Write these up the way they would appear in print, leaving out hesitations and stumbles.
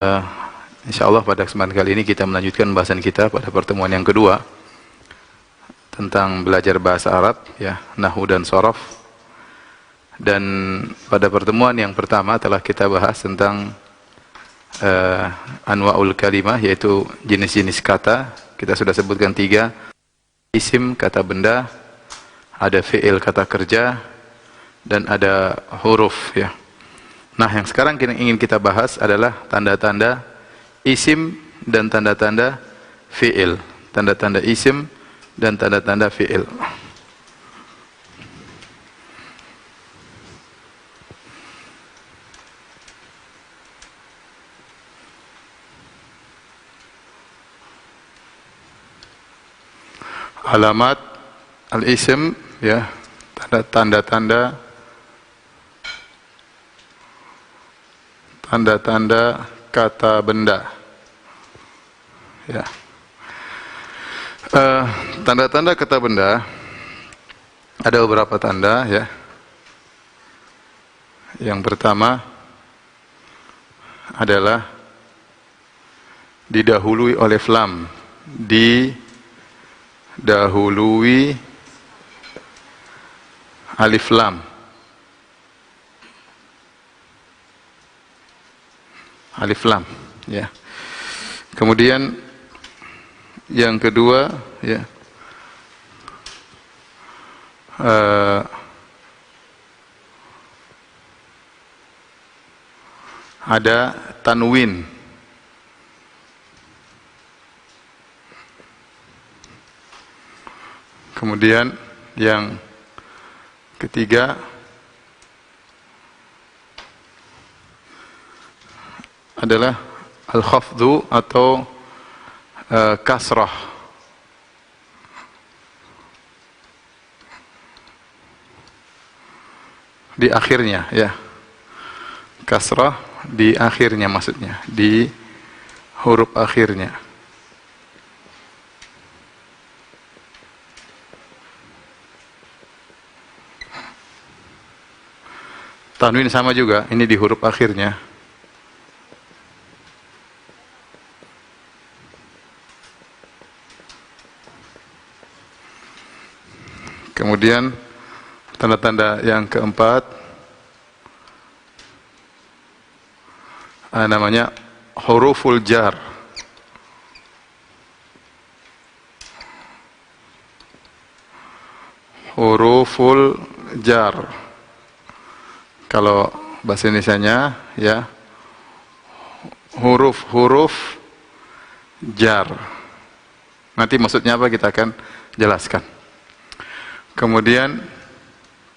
Uh, InsyaAllah pada kesempatan kali ini kita melanjutkan bahasan kita pada pertemuan yang kedua tentang belajar bahasa Arab, ya, nahwu dan shorof. Dan pada pertemuan yang pertama telah kita bahas tentang anwa'ul kalimah, yaitu jenis-jenis kata. Kita sudah sebutkan 3: isim, kata benda, ada fi'il, kata kerja, dan ada huruf, ya. Nah, yang sekarang ingin kita bahas adalah tanda-tanda isim dan tanda-tanda fi'il. Tanda-tanda isim dan tanda-tanda fi'il. Alamat al-isim, ya, tanda-tanda kata benda, ya. Tanda-tanda kata benda ada beberapa tanda, ya. Yang pertama adalah didahului oleh lam, didahului alif lam. Alif lam, ya. Kemudian yang kedua, ya, ada tanwin. Kemudian yang ketiga adalah al-khafdu atau kasrah. Di akhirnya, ya. Kasrah di akhirnya, maksudnya di huruf akhirnya. Tanwin sama juga, ini di huruf akhirnya. Kemudian tanda-tanda yang keempat namanya huruful jar. Huruful jar. Kalau bahasa Indonesianya, ya, huruf-huruf jar. Nanti maksudnya apa kita akan jelaskan. Kemudian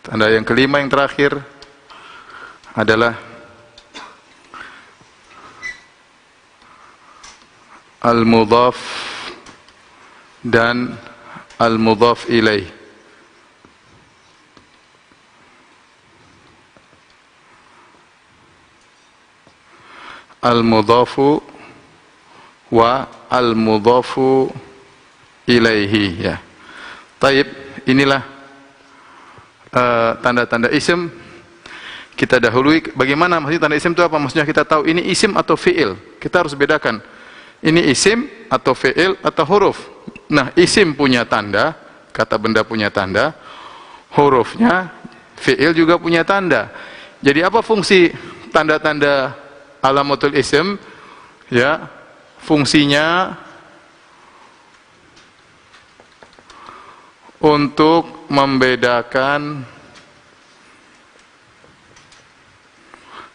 tanda yang kelima, yang terakhir adalah al-mudhaf dan al-mudhaf ilaih. Al-mudhafu wa al-mudhafu ilaihi, ya. Taib, inilah tanda-tanda isim. Kita dahului bagaimana maksudnya tanda isim itu apa? Maksudnya kita tahu ini isim atau fi'il. Kita harus bedakan. Ini isim atau fi'il atau huruf. Nah, isim punya tanda, kata benda punya tanda, hurufnya, fi'il juga punya tanda. Jadi apa fungsi tanda-tanda alamatul isim? Ya, fungsinya untuk membedakan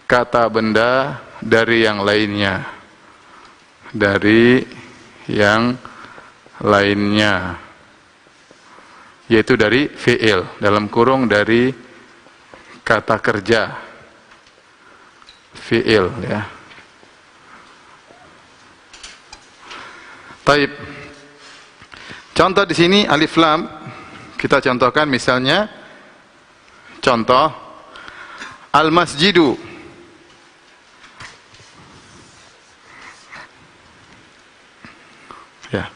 kata benda dari yang lainnya. Dari yang lainnya. Yaitu dari fi'il, dalam kurung dari kata kerja. Fi'il, ya. Taib. Contoh di sini alif lam. Kita contohkan misalnya, contoh al-masjidu. Ya.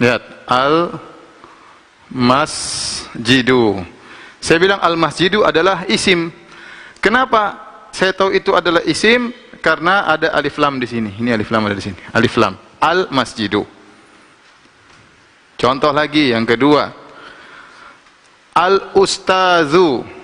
Lihat, masjidu. Saya bilang al-masjidu adalah isim. Kenapa saya tahu itu adalah isim? Karena ada alif lam di sini. Ini alif lam ada di sini. Alif lam. Al-masjidu. Contoh lagi yang kedua. Al-ustazu.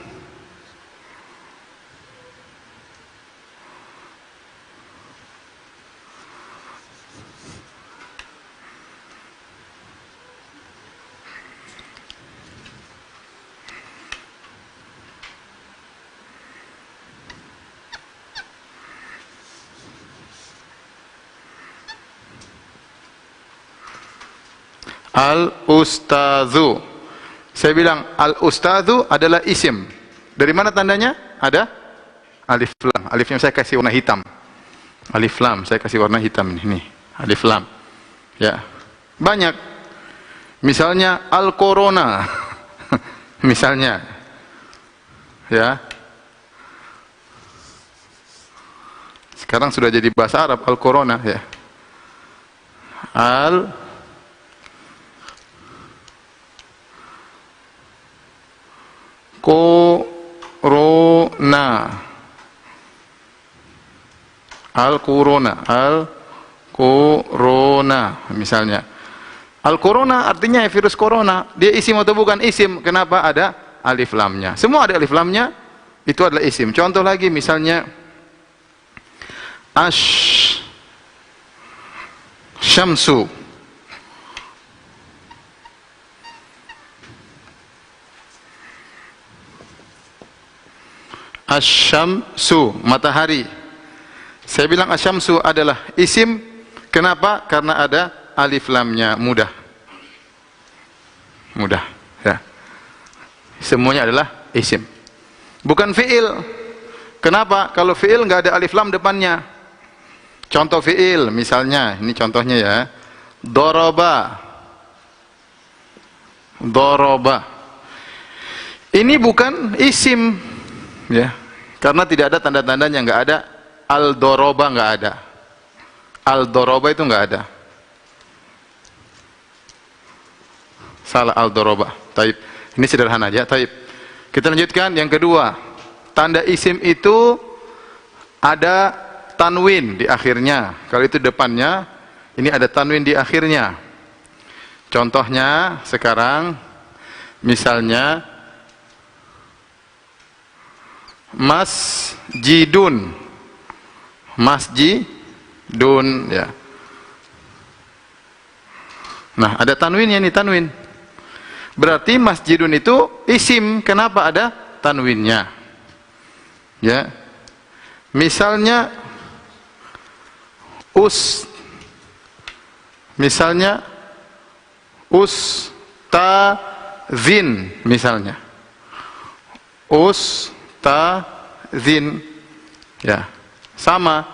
Al-ustazu. Saya bilang al-ustazu adalah isim. Dari mana tandanya? Ada alif lam. Alifnya saya kasih warna hitam. Alif lam saya kasih warna hitam ini. Alif lam. Ya. Banyak. Misalnya al-corona. Misalnya. Ya. Sekarang sudah jadi bahasa Arab al-corona ya. Corona. Al-corona misalnya. Al-corona artinya virus corona. Dia isim atau bukan isim? Kenapa ada alif lamnya? Semua ada alif lamnya. Itu adalah isim. Contoh lagi misalnya syamsu. Asyamsu, matahari. Saya bilang asyamsu adalah isim. Kenapa? Karena ada alif lamnya. Mudah ya. Semuanya adalah isim, bukan fi'il. Kenapa? Kalau fi'il nggak ada alif lam depannya. Contoh fi'il misalnya, ini contohnya ya. Doroba. Ini bukan isim ya, karena tidak ada tanda-tandanya, nggak ada. Al-doroba nggak ada. Al-doroba itu nggak ada. Salah al-doroba. Taib. Ini sederhana aja. Taib. Kita lanjutkan yang kedua. Tanda isim itu ada tanwin di akhirnya. Kalau itu depannya, ini ada tanwin di akhirnya. Contohnya sekarang, misalnya masjidun ya. Nah, ada tanwinnya nih, tanwin. Berarti masjidun itu isim. Kenapa ada tanwinnya? Ya. Misalnya ustazin misalnya. Ustazin ya, sama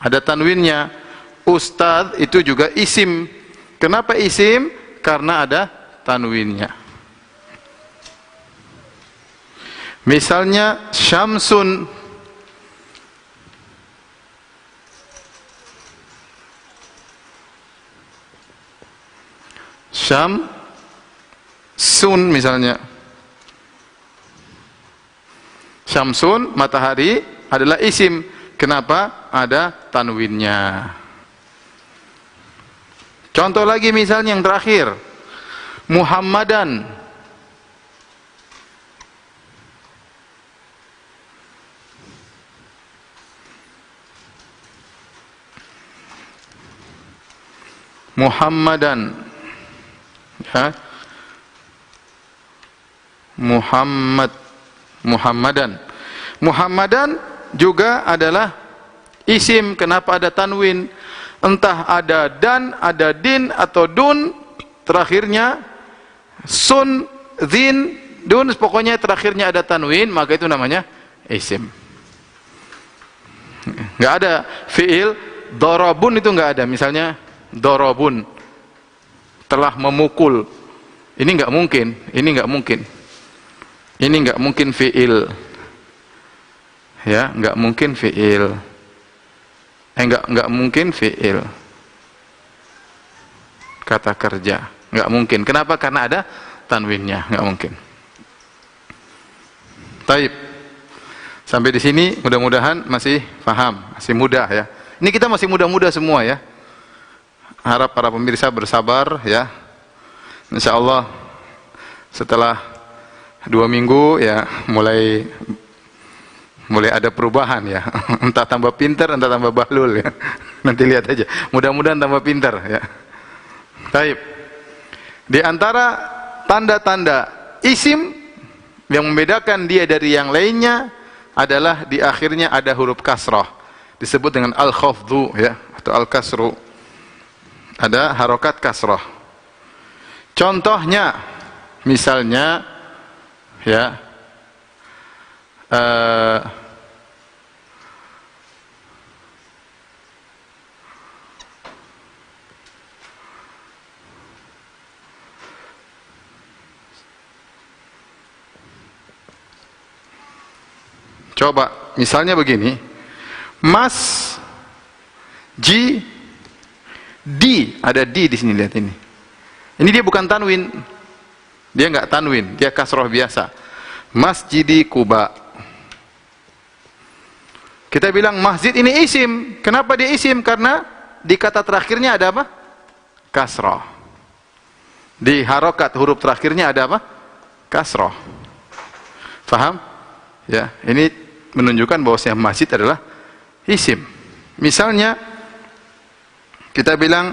ada tanwinnya. Ustaz itu juga isim. Kenapa isim? Karena ada tanwinnya. Misalnya syamsun. Syamsun misalnya. Syamsun, matahari, adalah isim. Kenapa? Ada tanwinnya. Contoh lagi misalnya yang terakhir. Muhammadan. Muhammadan. Ya. Muhammadan. Muhammadan juga adalah isim. Kenapa ada tanwin? Entah ada dan, ada din atau dun, terakhirnya sun, zin, dun, pokoknya terakhirnya ada tanwin, maka itu namanya isim. Nggak ada fiil dorobun, itu nggak ada. Misalnya dorobun, telah memukul. Ini nggak mungkin. Ini nggak mungkin fiil. Ya, nggak mungkin fiil. Nggak mungkin fiil. Kata kerja, nggak mungkin. Kenapa? Karena ada tanwinnya, nggak mungkin. Taib. Sampai di sini mudah-mudahan masih paham, masih mudah ya. Ini kita masih muda-muda semua ya. Harap para pemirsa bersabar ya. Insya Allah setelah 2 minggu ya mulai ada perubahan ya. Entah tambah pintar, entah tambah bahlul ya. Nanti lihat aja. Mudah-mudahan tambah pintar ya. Taib. Di antara tanda-tanda isim yang membedakan dia dari yang lainnya adalah di akhirnya ada huruf kasrah. Disebut dengan al-khafdhu ya, atau al-kasru. Ada harokat kasrah. Contohnya, misalnya ya, coba misalnya begini, mas, ji, di, ada di sini, lihat ini. Ini dia bukan tanwin, dia nggak tanwin, dia kasroh biasa. Masjidi Kuba. Kita bilang masjid ini isim. Kenapa dia isim? Karena di kata terakhirnya ada apa? Kasroh. Di harokat huruf terakhirnya ada apa? Kasroh. Faham? Ya, ini menunjukkan bahwasanya masjid adalah isim. Misalnya kita bilang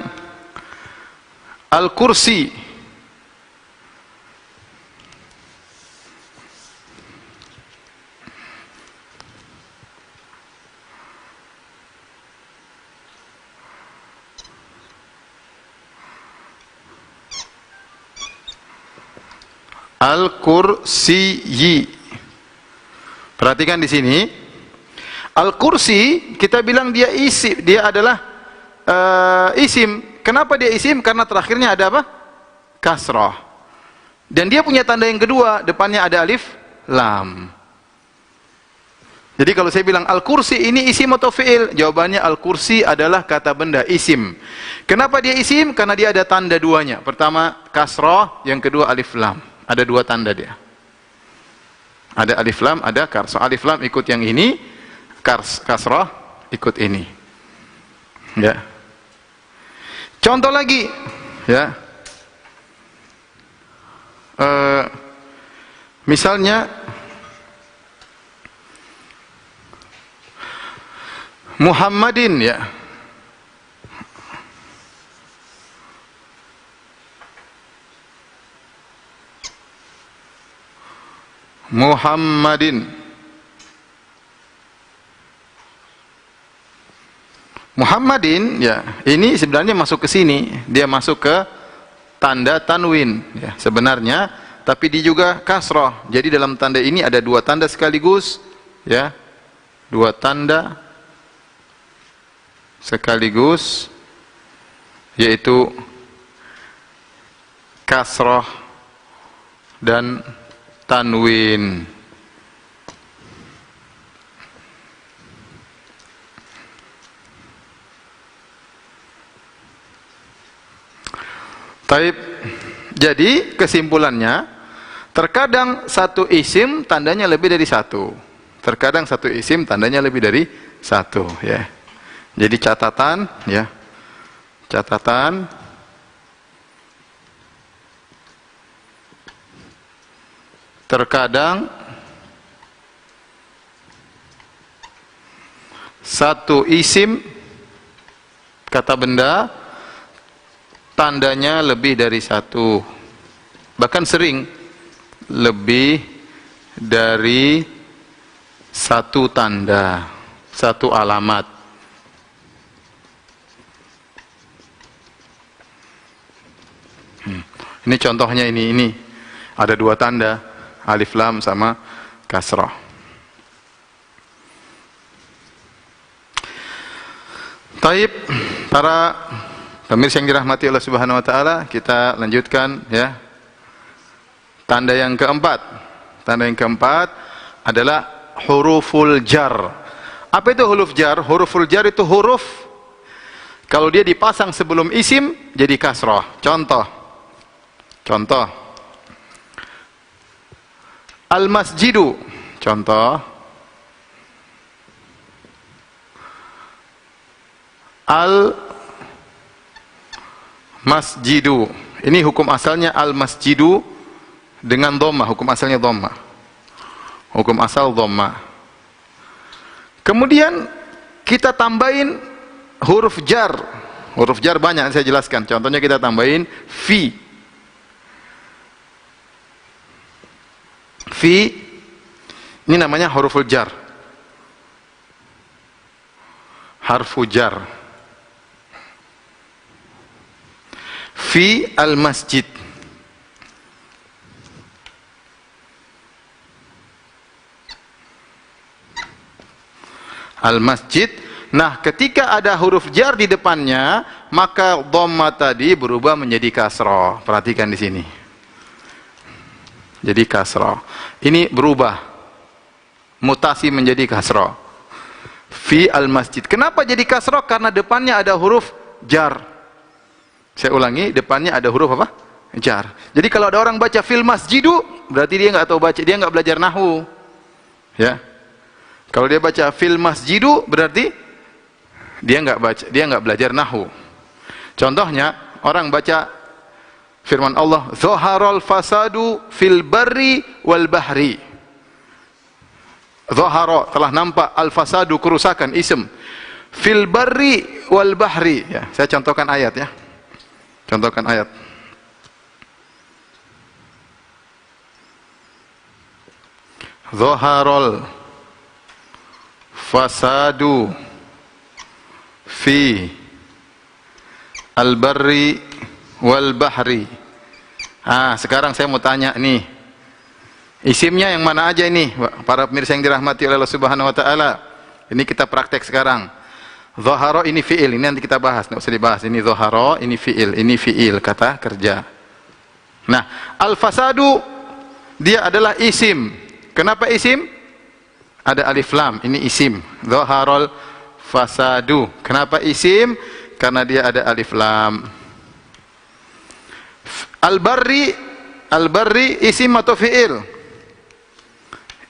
al-kursi. Al-kursiyi. Perhatikan di sini. Al-kursi kita bilang dia isim, dia adalah isim. Kenapa dia isim? Karena terakhirnya ada apa? Kasrah. Dan dia punya tanda yang kedua, depannya ada alif lam. Jadi kalau saya bilang al-kursi ini isim atau fi'il? Jawabannya al-kursi adalah kata benda, isim. Kenapa dia isim? Karena dia ada tanda duanya. Pertama kasrah, yang kedua alif lam. Ada 2 tanda dia. Ada alif lam, ada kasrah. Alif lam ikut yang ini, kasrah ikut ini. Ya. Contoh lagi, ya. Misalnya Muhammadin, ya. Muhammadin. Muhammadin, ya, ini sebenarnya masuk ke sini, dia masuk ke tanda tanwin, ya, sebenarnya, tapi dia juga kasrah. Jadi dalam tanda ini ada 2 tanda sekaligus, ya, 2 tanda sekaligus, yaitu kasrah dan tanwin. Taib. Jadi kesimpulannya, terkadang satu isim tandanya lebih dari 1. Terkadang satu isim tandanya lebih dari 1, ya. Jadi catatan, ya. Catatan. Terkadang satu isim kata benda tandanya lebih dari 1. Bahkan sering lebih dari 1 tanda, 1 alamat. Ini contohnya ini ada 2 tanda, alif lam sama kasrah. Taib, para pemirsa yang dirahmati Allah Subhanahu wa taala, kita lanjutkan, ya. Tanda yang keempat. Tanda yang keempat adalah huruful jar. Apa itu huruf jar? Huruful jar itu huruf kalau dia dipasang sebelum isim jadi kasrah. Contoh. Al-masjidu, contoh. Al-masjidu. Ini hukum asalnya al-masjidu dengan dhamma, hukum asalnya dhamma. Hukum asal dhamma. Kemudian kita tambahin huruf jar. Huruf jar banyak saya jelaskan. Contohnya kita tambahin fi. Fi ini namanya huruful jar. Harfu jar. Fi al-masjid. Al-masjid. Nah, ketika ada huruf jar di depannya, maka dhamma tadi berubah menjadi kasrah. Perhatikan di sini. Jadi kasrah. Ini berubah. Mutasi menjadi kasrah. Fi al-masjid. Kenapa jadi kasrah? Karena depannya ada huruf jar. Saya ulangi, depannya ada huruf apa? Jar. Jadi kalau ada orang baca fil masjidu, berarti dia nggak tahu baca, dia nggak belajar nahwu. Ya. Kalau dia baca fil masjidu, berarti dia nggak belajar nahwu. Contohnya, orang baca firman Allah, "Zaharal fasadu fil barri wal bahri." Zahara, telah nampak, al-fasadu, kerusakan, ism. Fil barri wal bahri. Ya, saya contohkan ayat ya. Contohkan ayat. Zaharal fasadu fi al-barri wal bahri. Sekarang saya mau tanya nih. Isimnya yang mana aja ini? Para pemirsa yang dirahmati oleh Allah Subhanahu wa taala. Ini kita praktek sekarang. Zahara ini fi'il, ini nanti kita bahas, enggak usah dibahas. Ini zahara, ini fi'il, kata kerja. Nah, al-fasadu dia adalah isim. Kenapa isim? Ada alif lam, ini isim. Zaharal fasadu. Kenapa isim? Karena dia ada alif lam. Al-barri isim atau fi'il?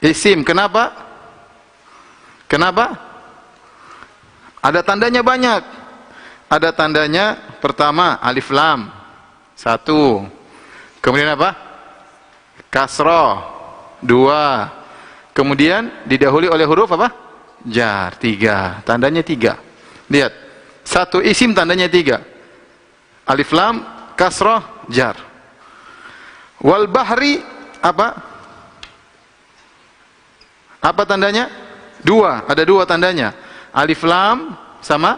Isim. Kenapa? Kenapa? Ada tandanya banyak. Ada tandanya, pertama alif lam, satu. Kemudian apa? Kasrah, dua. Kemudian didahului oleh huruf apa? Jar, tiga. Tandanya tiga. Lihat, satu isim tandanya tiga. Alif lam, kasrah, jar. Wal bahri apa? Apa tandanya? Dua, ada dua tandanya. Alif lam sama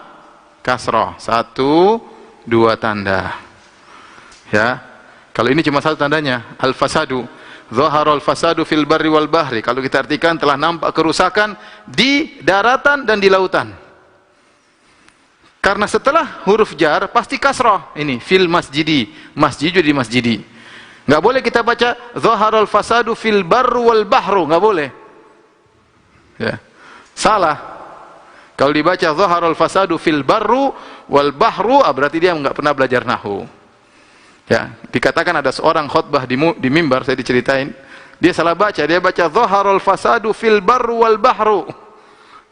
kasrah. Satu, dua tanda. Ya. Kalau ini cuma satu tandanya, al-fasadu. Zaharal fasadu fil barri wal bahri. Kalau kita artikan, telah nampak kerusakan di daratan dan di lautan. Karena setelah huruf jar pasti kasrah. Ini fil masjidi, masjidu di masjidi. Enggak boleh kita baca zaharal fasadu fil barri wal bahru, enggak boleh. Ya. Salah. Kalau dibaca zaharal fasadu fil barru wal bahru, berarti dia enggak pernah belajar nahwu. Ya, dikatakan ada seorang khutbah di mimbar, saya diceritain, dia salah baca, dia baca zaharal fasadu fil barru wal bahru.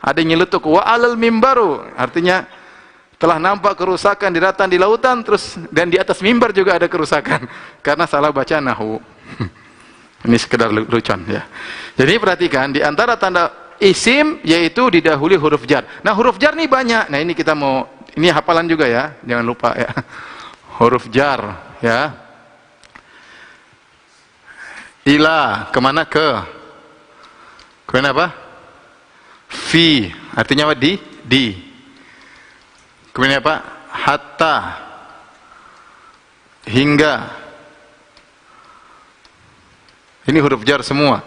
Ada yang nyeletuk wa alal mimbaru, artinya telah nampak kerusakan di daratan, di lautan, terus dan di atas mimbar juga ada kerusakan karena salah baca nahwu. Ini sekedar lucuan ya. Jadi perhatikan, di antara tanda isim yaitu didahului huruf jar. Nah, huruf jar nih banyak. Nah, ini kita mau, ini hafalan juga ya, jangan lupa ya. Huruf jar ya. Ila, kemana? Ke. Kemudian apa? Fi, artinya apa? Di. Kemudian apa? Hatta, hingga. Ini huruf jar semua.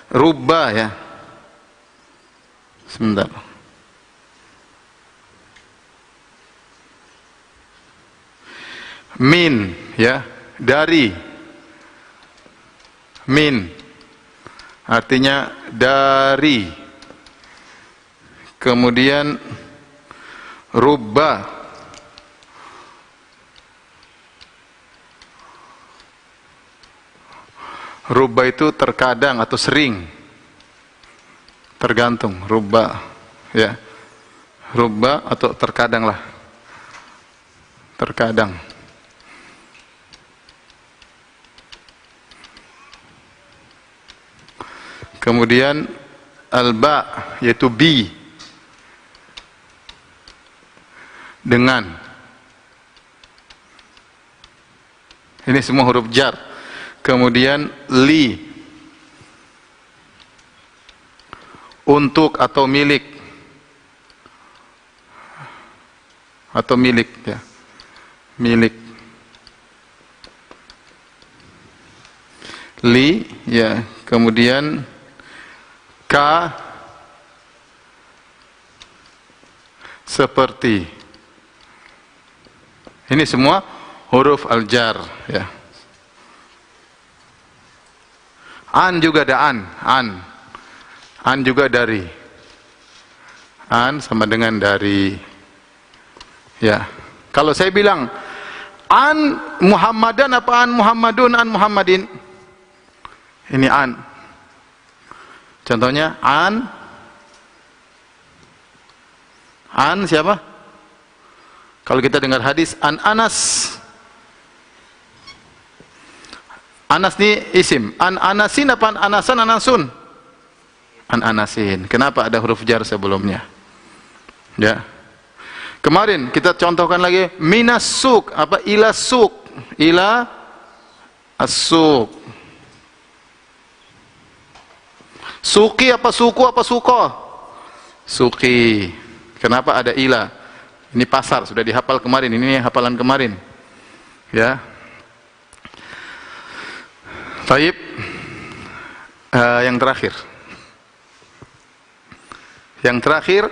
Rubba ya. Sebentar. Min ya, dari. Min artinya dari. Kemudian rubba, Rubba itu terkadang atau sering. Tergantung, rubba, ya. Rubba atau terkadang lah. Terkadang. Kemudian alba yaitu bi, dengan. Ini semua huruf jar. Kemudian li, untuk atau milik, ya, milik. Li, ya. Kemudian ka, seperti. Ini semua huruf al-jar, ya. An juga ada an juga dari. An sama dengan dari, ya. Kalau saya bilang an Muhammadan apa an Muhammadun, an Muhammadin, ini an. Contohnya an siapa? Kalau kita dengar hadis an Anas. Anas ini isim. An Anasin apa an Anasan, Anasun? An Anasin. Kenapa ada huruf jar sebelumnya? Ya. Kemarin kita contohkan lagi minas suk apa ila suk, ila as-suk. Suki apa suku apa suko? Suki. Kenapa ada ila? Ini pasar, sudah dihafal kemarin. Ini hafalan kemarin. Ya. Taib. Yang terakhir. Yang terakhir,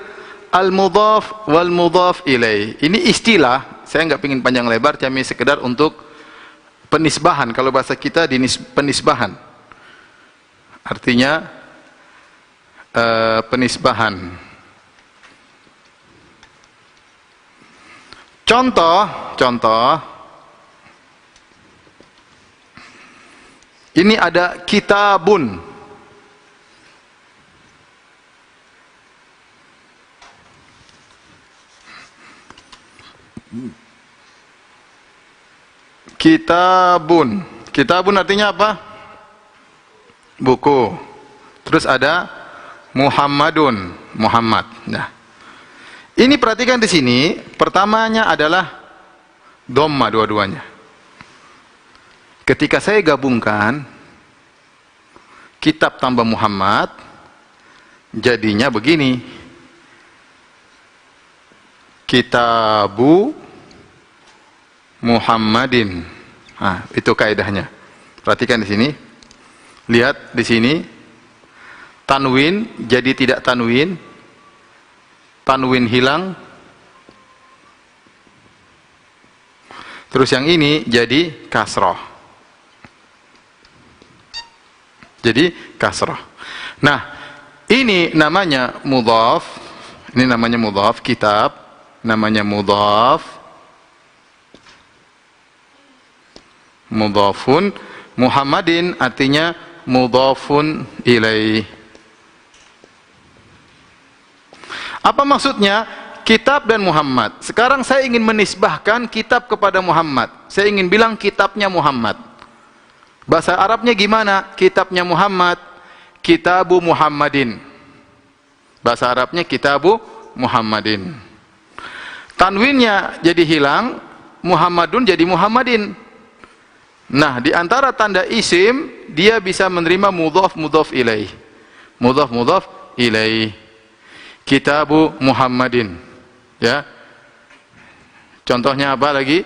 al-mudhaf wal mudhaf ilaih. Ini istilah, saya nggak ingin panjang lebar, cuma sekedar untuk penisbahan. Kalau bahasa kita penisbahan. Artinya penisbahan. Contoh. Ini ada kitabun. Kitabun artinya apa? Buku. Terus ada Muhammadun, Muhammad. Nah, ini perhatikan di sini. Pertamanya adalah dhamma dua-duanya. Ketika saya gabungkan kitab tambah Muhammad, jadinya begini. Kitabu Muhammadin. Nah, itu kaidahnya. Perhatikan di sini. Lihat di sini. Tanwin jadi tidak tanwin. Tanwin hilang. Terus yang ini jadi kasroh. Jadi kasroh. Nah, ini namanya mudhaf. Ini namanya mudhaf. Kitab namanya mudhaf. Mudhafun. Muhammadin artinya mudhafun ilaih. Apa maksudnya? Kitab dan Muhammad. Sekarang saya ingin menisbahkan kitab kepada Muhammad. Saya ingin bilang kitabnya Muhammad. Bahasa Arabnya gimana? Kitabnya Muhammad. Kitabu Muhammadin. Bahasa Arabnya kitabu Muhammadin. Tanwinnya jadi hilang. Muhammadun jadi Muhammadin. Nah, di antara tanda isim, dia bisa menerima mudhaf ilaih. Mudhaf ilaih. Kitabu Muhammadin. Ya. Contohnya apa lagi?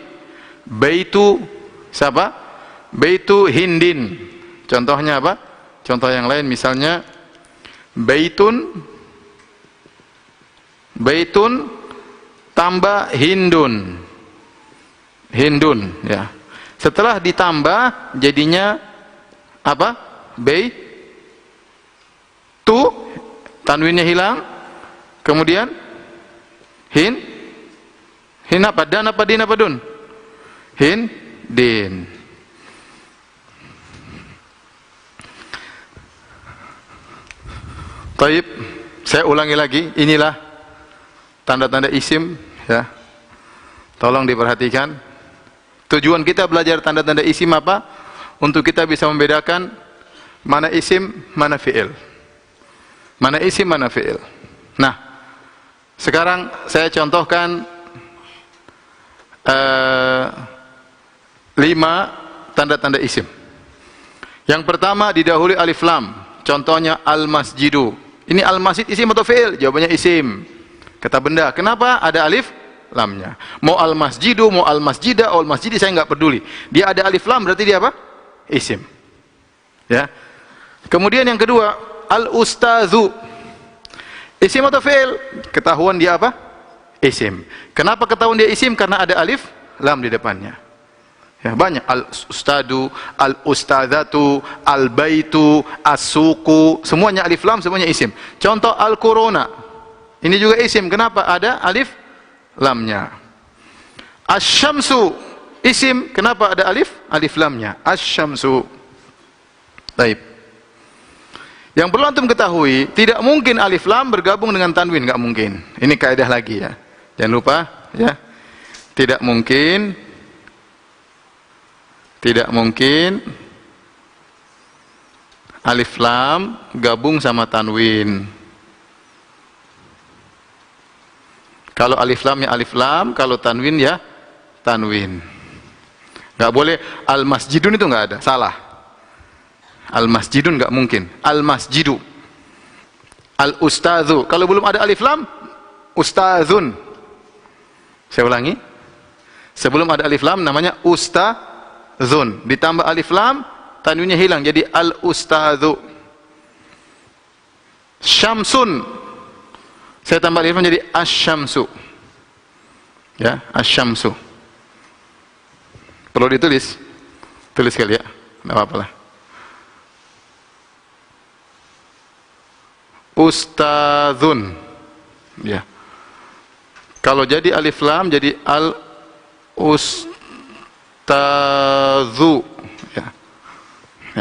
Baitu siapa? Baitu Hindin. Contohnya apa? Contoh yang lain misalnya baitun tambah Hindun. Hindun, ya. Setelah ditambah jadinya apa? Tu, tanwinnya hilang. Kemudian hin apa? Dan apa din apa dun? Din. Taib, saya ulangi lagi, inilah tanda-tanda isim, ya. Tolong diperhatikan. Tujuan kita belajar tanda-tanda isim apa? Untuk kita bisa membedakan mana isim, mana fi'il. Mana isim, mana fi'il. Nah, sekarang saya contohkan 5 tanda-tanda isim. Yang pertama didahului alif lam. Contohnya al-masjidu. Ini al-masjid isim atau fi'il? Jawabannya isim. Kata benda. Kenapa ada alif lamnya? Mau al-masjidu, mau al-masjidah, mau al-masjidi, saya nggak peduli. Dia ada alif lam berarti dia apa? Isim. Ya. Kemudian yang kedua, al-ustazu. Isim atau fi'il? Ketahuan dia apa? Isim. Kenapa ketahuan dia isim? Karena ada alif lam di depannya. Ya, banyak al-ustadu, al-ustadzatu, al-baitu, as-suku, semuanya alif lam, semuanya isim. Contoh al-corona. Ini juga isim. Kenapa? Ada alif lamnya. Asy-syamsu isim. Kenapa ada alif lamnya? Asy-syamsu. Baik. Yang perlu antum ketahui, tidak mungkin alif lam bergabung dengan tanwin, enggak mungkin. Ini kaidah lagi ya. Jangan lupa ya. Tidak mungkin alif lam gabung sama tanwin. Kalau alif lam ya alif lam, kalau tanwin ya tanwin. Enggak boleh al-masjidun, itu enggak ada, salah. Al-masjidun enggak mungkin. Al-masjidu. Al-ustadzu. Kalau belum ada alif lam, ustadzun. Saya ulangi. Sebelum ada alif lam namanya ustadzun. Ditambah alif lam, tanwinnya hilang jadi al-ustadzu. Syamsun. Saya tambah alif lam jadi asy-syamsu. Ya, asy-syamsu. Perlu ditulis. Tulis kali ya. Enggak apa-apa lah. Ustadzun. Ya. Kalau jadi alif lam jadi al ustadzu. Ya.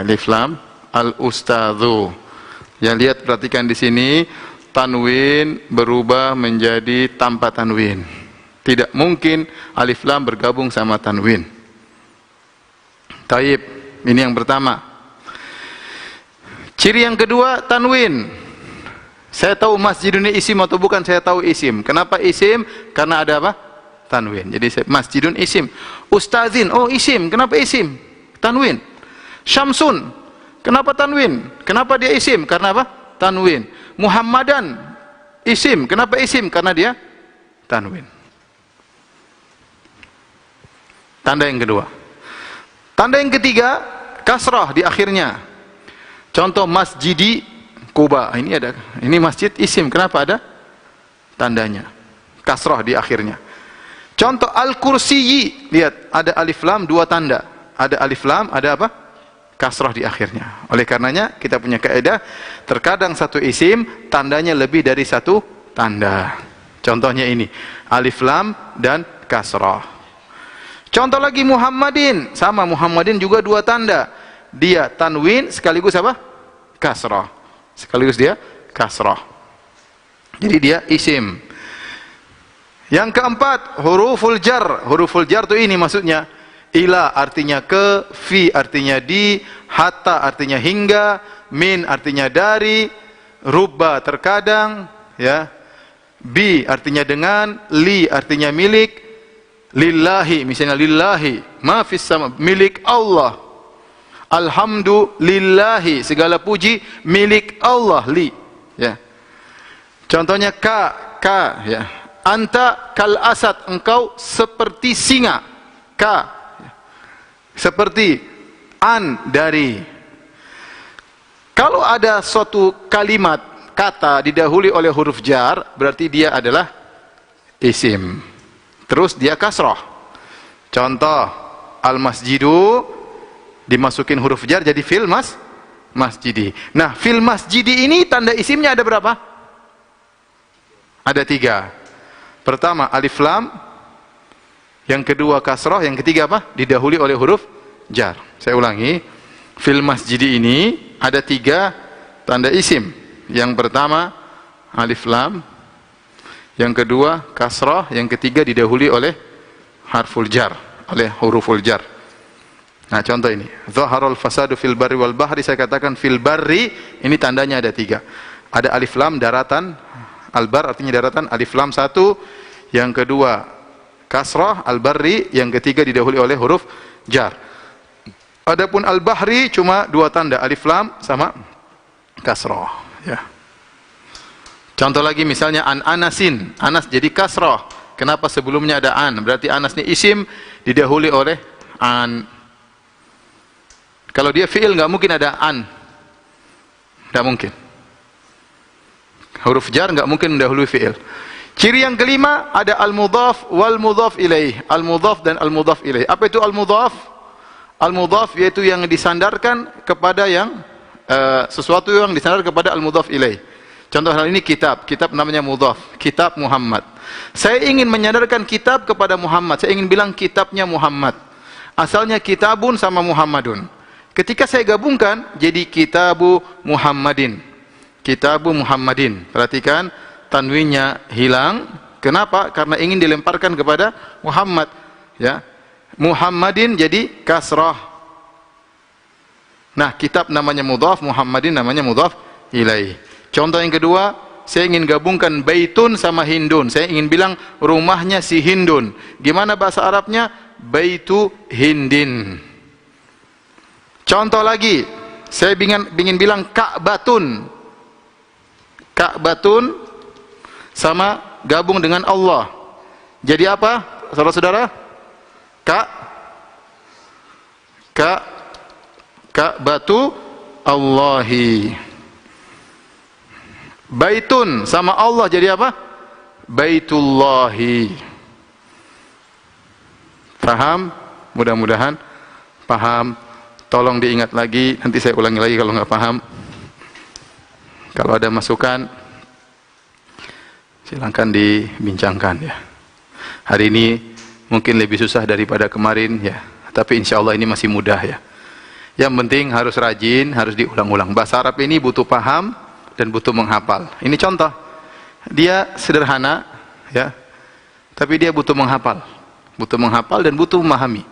Alif lam al ustadzu. Ya, lihat, perhatikan di sini tanwin berubah menjadi tanpa tanwin. Tidak mungkin alif lam bergabung sama tanwin. Taib. Ini yang pertama. Ciri yang kedua, tanwin. Saya tahu masjidun ini isim atau bukan, saya tahu isim. Kenapa isim? Karena ada apa? Tanwin. Jadi masjidun isim. Ustazin, oh isim. Kenapa isim? Tanwin. Syamsun. Kenapa tanwin? Kenapa dia isim? Karena apa? Tanwin. Muhammadan isim. Kenapa isim? Karena dia tanwin. Tanda yang kedua. Tanda yang ketiga, kasrah di akhirnya. Contoh masjidi Kuba, ini ada, ini masjid isim, kenapa ada tandanya? Kasrah di akhirnya. Contoh al-kursiyi, lihat, ada alif lam, 2 tanda. Ada alif lam, ada apa? Kasrah di akhirnya. Oleh karenanya, kita punya kaidah, terkadang satu isim, tandanya lebih dari 1 tanda. Contohnya ini, alif lam dan kasrah. Contoh lagi Muhammadin, sama Muhammadin juga 2 tanda. Dia tanwin sekaligus apa? Kasrah. Sekaligus dia kasrah. Jadi dia isim. Yang keempat, huruful jar. Huruful jar itu ini maksudnya. Ila artinya ke, fi artinya di, hatta artinya hingga, min artinya dari, rubba terkadang, ya. Bi artinya dengan, li artinya milik, lillahi misalnya lillahi, ma fis sama milik Allah. Alhamdulillahi, segala puji milik Allah, li, ya. Contohnya ka, ya. Anta kal asad, engkau seperti singa, ka, ya. Seperti, an dari. Kalau ada suatu kalimat kata didahului oleh huruf jar, berarti dia adalah isim. Terus dia kasrah. Contoh, al-masjidu dimasukin huruf jar jadi fil masjidi. Nah, fil masjidi ini tanda isimnya ada berapa? Ada 3. Pertama alif lam, yang kedua kasrah, yang ketiga apa? Didahului oleh huruf jar. Saya ulangi, fil masjidi ini ada 3 tanda isim, Yang pertama alif lam, yang kedua kasrah, yang ketiga didahului oleh harful jar, oleh huruful jar. Nah, contoh ini, zaharul fasadu fil barri wal bahri, saya katakan fil barri, ini tandanya ada 3. Ada alif lam daratan, al-bar artinya daratan, alif lam 1, yang kedua kasrah, al-barri, yang ketiga didahului oleh huruf jar. Adapun al-bahri cuma 2 tanda, alif lam sama kasrah, ya. Contoh lagi misalnya an anasin, anas jadi kasrah. Kenapa sebelumnya ada an? Berarti anas ini isim didahului oleh an. Kalau dia fi'il nggak mungkin ada an, nggak mungkin. Huruf jar nggak mungkin mendahului fi'il. Ciri yang kelima ada al-mudhaf wal mudhaf ilaih. Al-mudhaf dan al-mudhaf ilaih. Apa itu al-mudhaf? Al-mudhaf yaitu yang disandarkan kepada yang sesuatu yang disandar kepada al-mudhaf ilaih. Contoh hal ini kitab. Kitab namanya mudhaf. Kitab Muhammad. Saya ingin menyandarkan kitab kepada Muhammad. Saya ingin bilang kitabnya Muhammad. Asalnya kitabun sama Muhammadun. Ketika saya gabungkan jadi kitabu Muhammadin. Kitabu Muhammadin. Perhatikan tanwinnya hilang. Kenapa? Karena ingin dilemparkan kepada Muhammad, ya. Muhammadin jadi kasrah. Nah, kitab namanya mudhaf, Muhammadin namanya mudhaf ilaih. Contoh yang kedua, saya ingin gabungkan baitun sama hindun. Saya ingin bilang rumahnya si Hindun. Gimana bahasa Arabnya? Baitu hindin. Contoh lagi, saya ingin bilang Ka'batun. Ka'batun sama gabung dengan Allah. Jadi apa, saudara-saudara? Ka'batu Allahi. Baitun sama Allah jadi apa? Baitullahi. Paham? Mudah-mudahan paham. Tolong diingat lagi, nanti saya ulangi lagi kalau nggak paham. Kalau ada masukan, silakan dibincangkan, ya. Hari ini mungkin lebih susah daripada kemarin, ya. Tapi insya Allah ini masih mudah, ya. Yang penting harus rajin, harus diulang-ulang. Bahasa Arab ini butuh paham dan butuh menghafal. Ini contoh. Dia sederhana, ya. Tapi dia butuh menghafal. Butuh menghafal dan butuh memahami.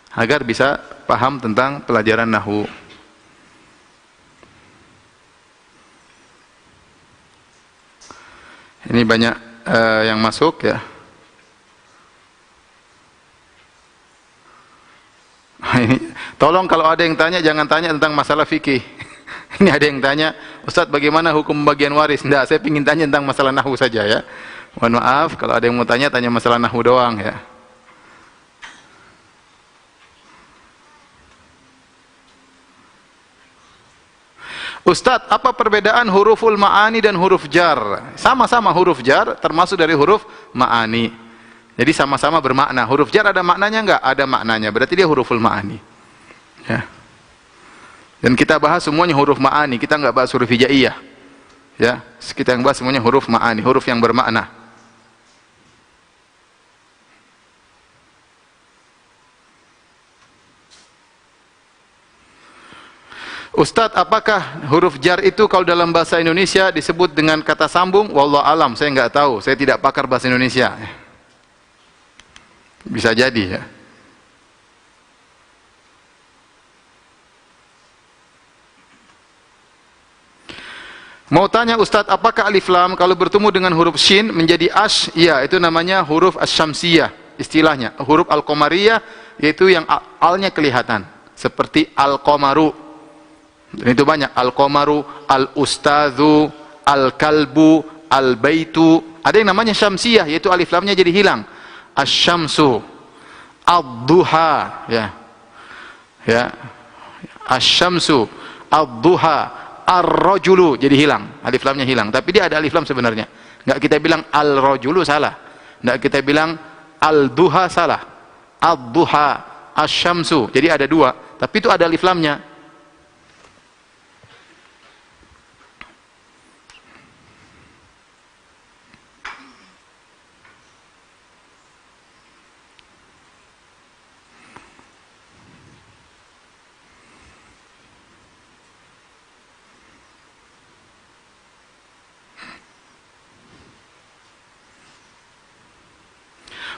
Agar bisa paham tentang pelajaran nahwu. Ini banyak yang masuk, ya. Tolong kalau ada yang tanya jangan tanya tentang masalah fikih. Ini ada yang tanya, Ustadz bagaimana hukum bagian waris? Enggak, saya ingin tanya tentang masalah nahwu saja, ya. Mohon maaf kalau ada yang mau tanya masalah nahwu doang, ya. Ustadz, apa perbedaan huruful ma'ani dan huruf jar? Sama-sama huruf jar, termasuk dari huruf ma'ani. Jadi sama-sama bermakna. Huruf jar ada maknanya enggak? Ada maknanya. Berarti dia huruful ma'ani. Ya. Dan kita bahas semuanya huruf ma'ani. Kita enggak bahas huruf hijaiyah. Ya. Kita yang bahas semuanya huruf ma'ani, huruf yang bermakna. Ustadz, apakah huruf jar itu kalau dalam bahasa Indonesia disebut dengan kata sambung? Wallahu alam, saya nggak tahu. Saya tidak pakar bahasa Indonesia. Bisa jadi, ya. Mau tanya Ustadz, apakah alif lam kalau bertemu dengan huruf shin menjadi ash? Iya, itu namanya huruf asyamsiyah. Istilahnya huruf al-qamariyah, yaitu yang alnya kelihatan, seperti al-qamaru. Dan itu banyak, al-qamaru, al-ustadzu, al-kalbu, al-baitu. Ada yang namanya syamsiyah, yaitu alif lamnya jadi hilang. Asy-syamsu, ad-duha, ya. Ya. Asy-syamsu, ad-duha, ar-rajulu jadi hilang, alif lamnya hilang. Tapi dia ada alif lam sebenarnya. Enggak kita bilang al-rajulu salah. Enggak kita bilang al-duha salah. Ad-duha, asy-syamsu. Jadi ada 2, tapi itu ada alif lamnya.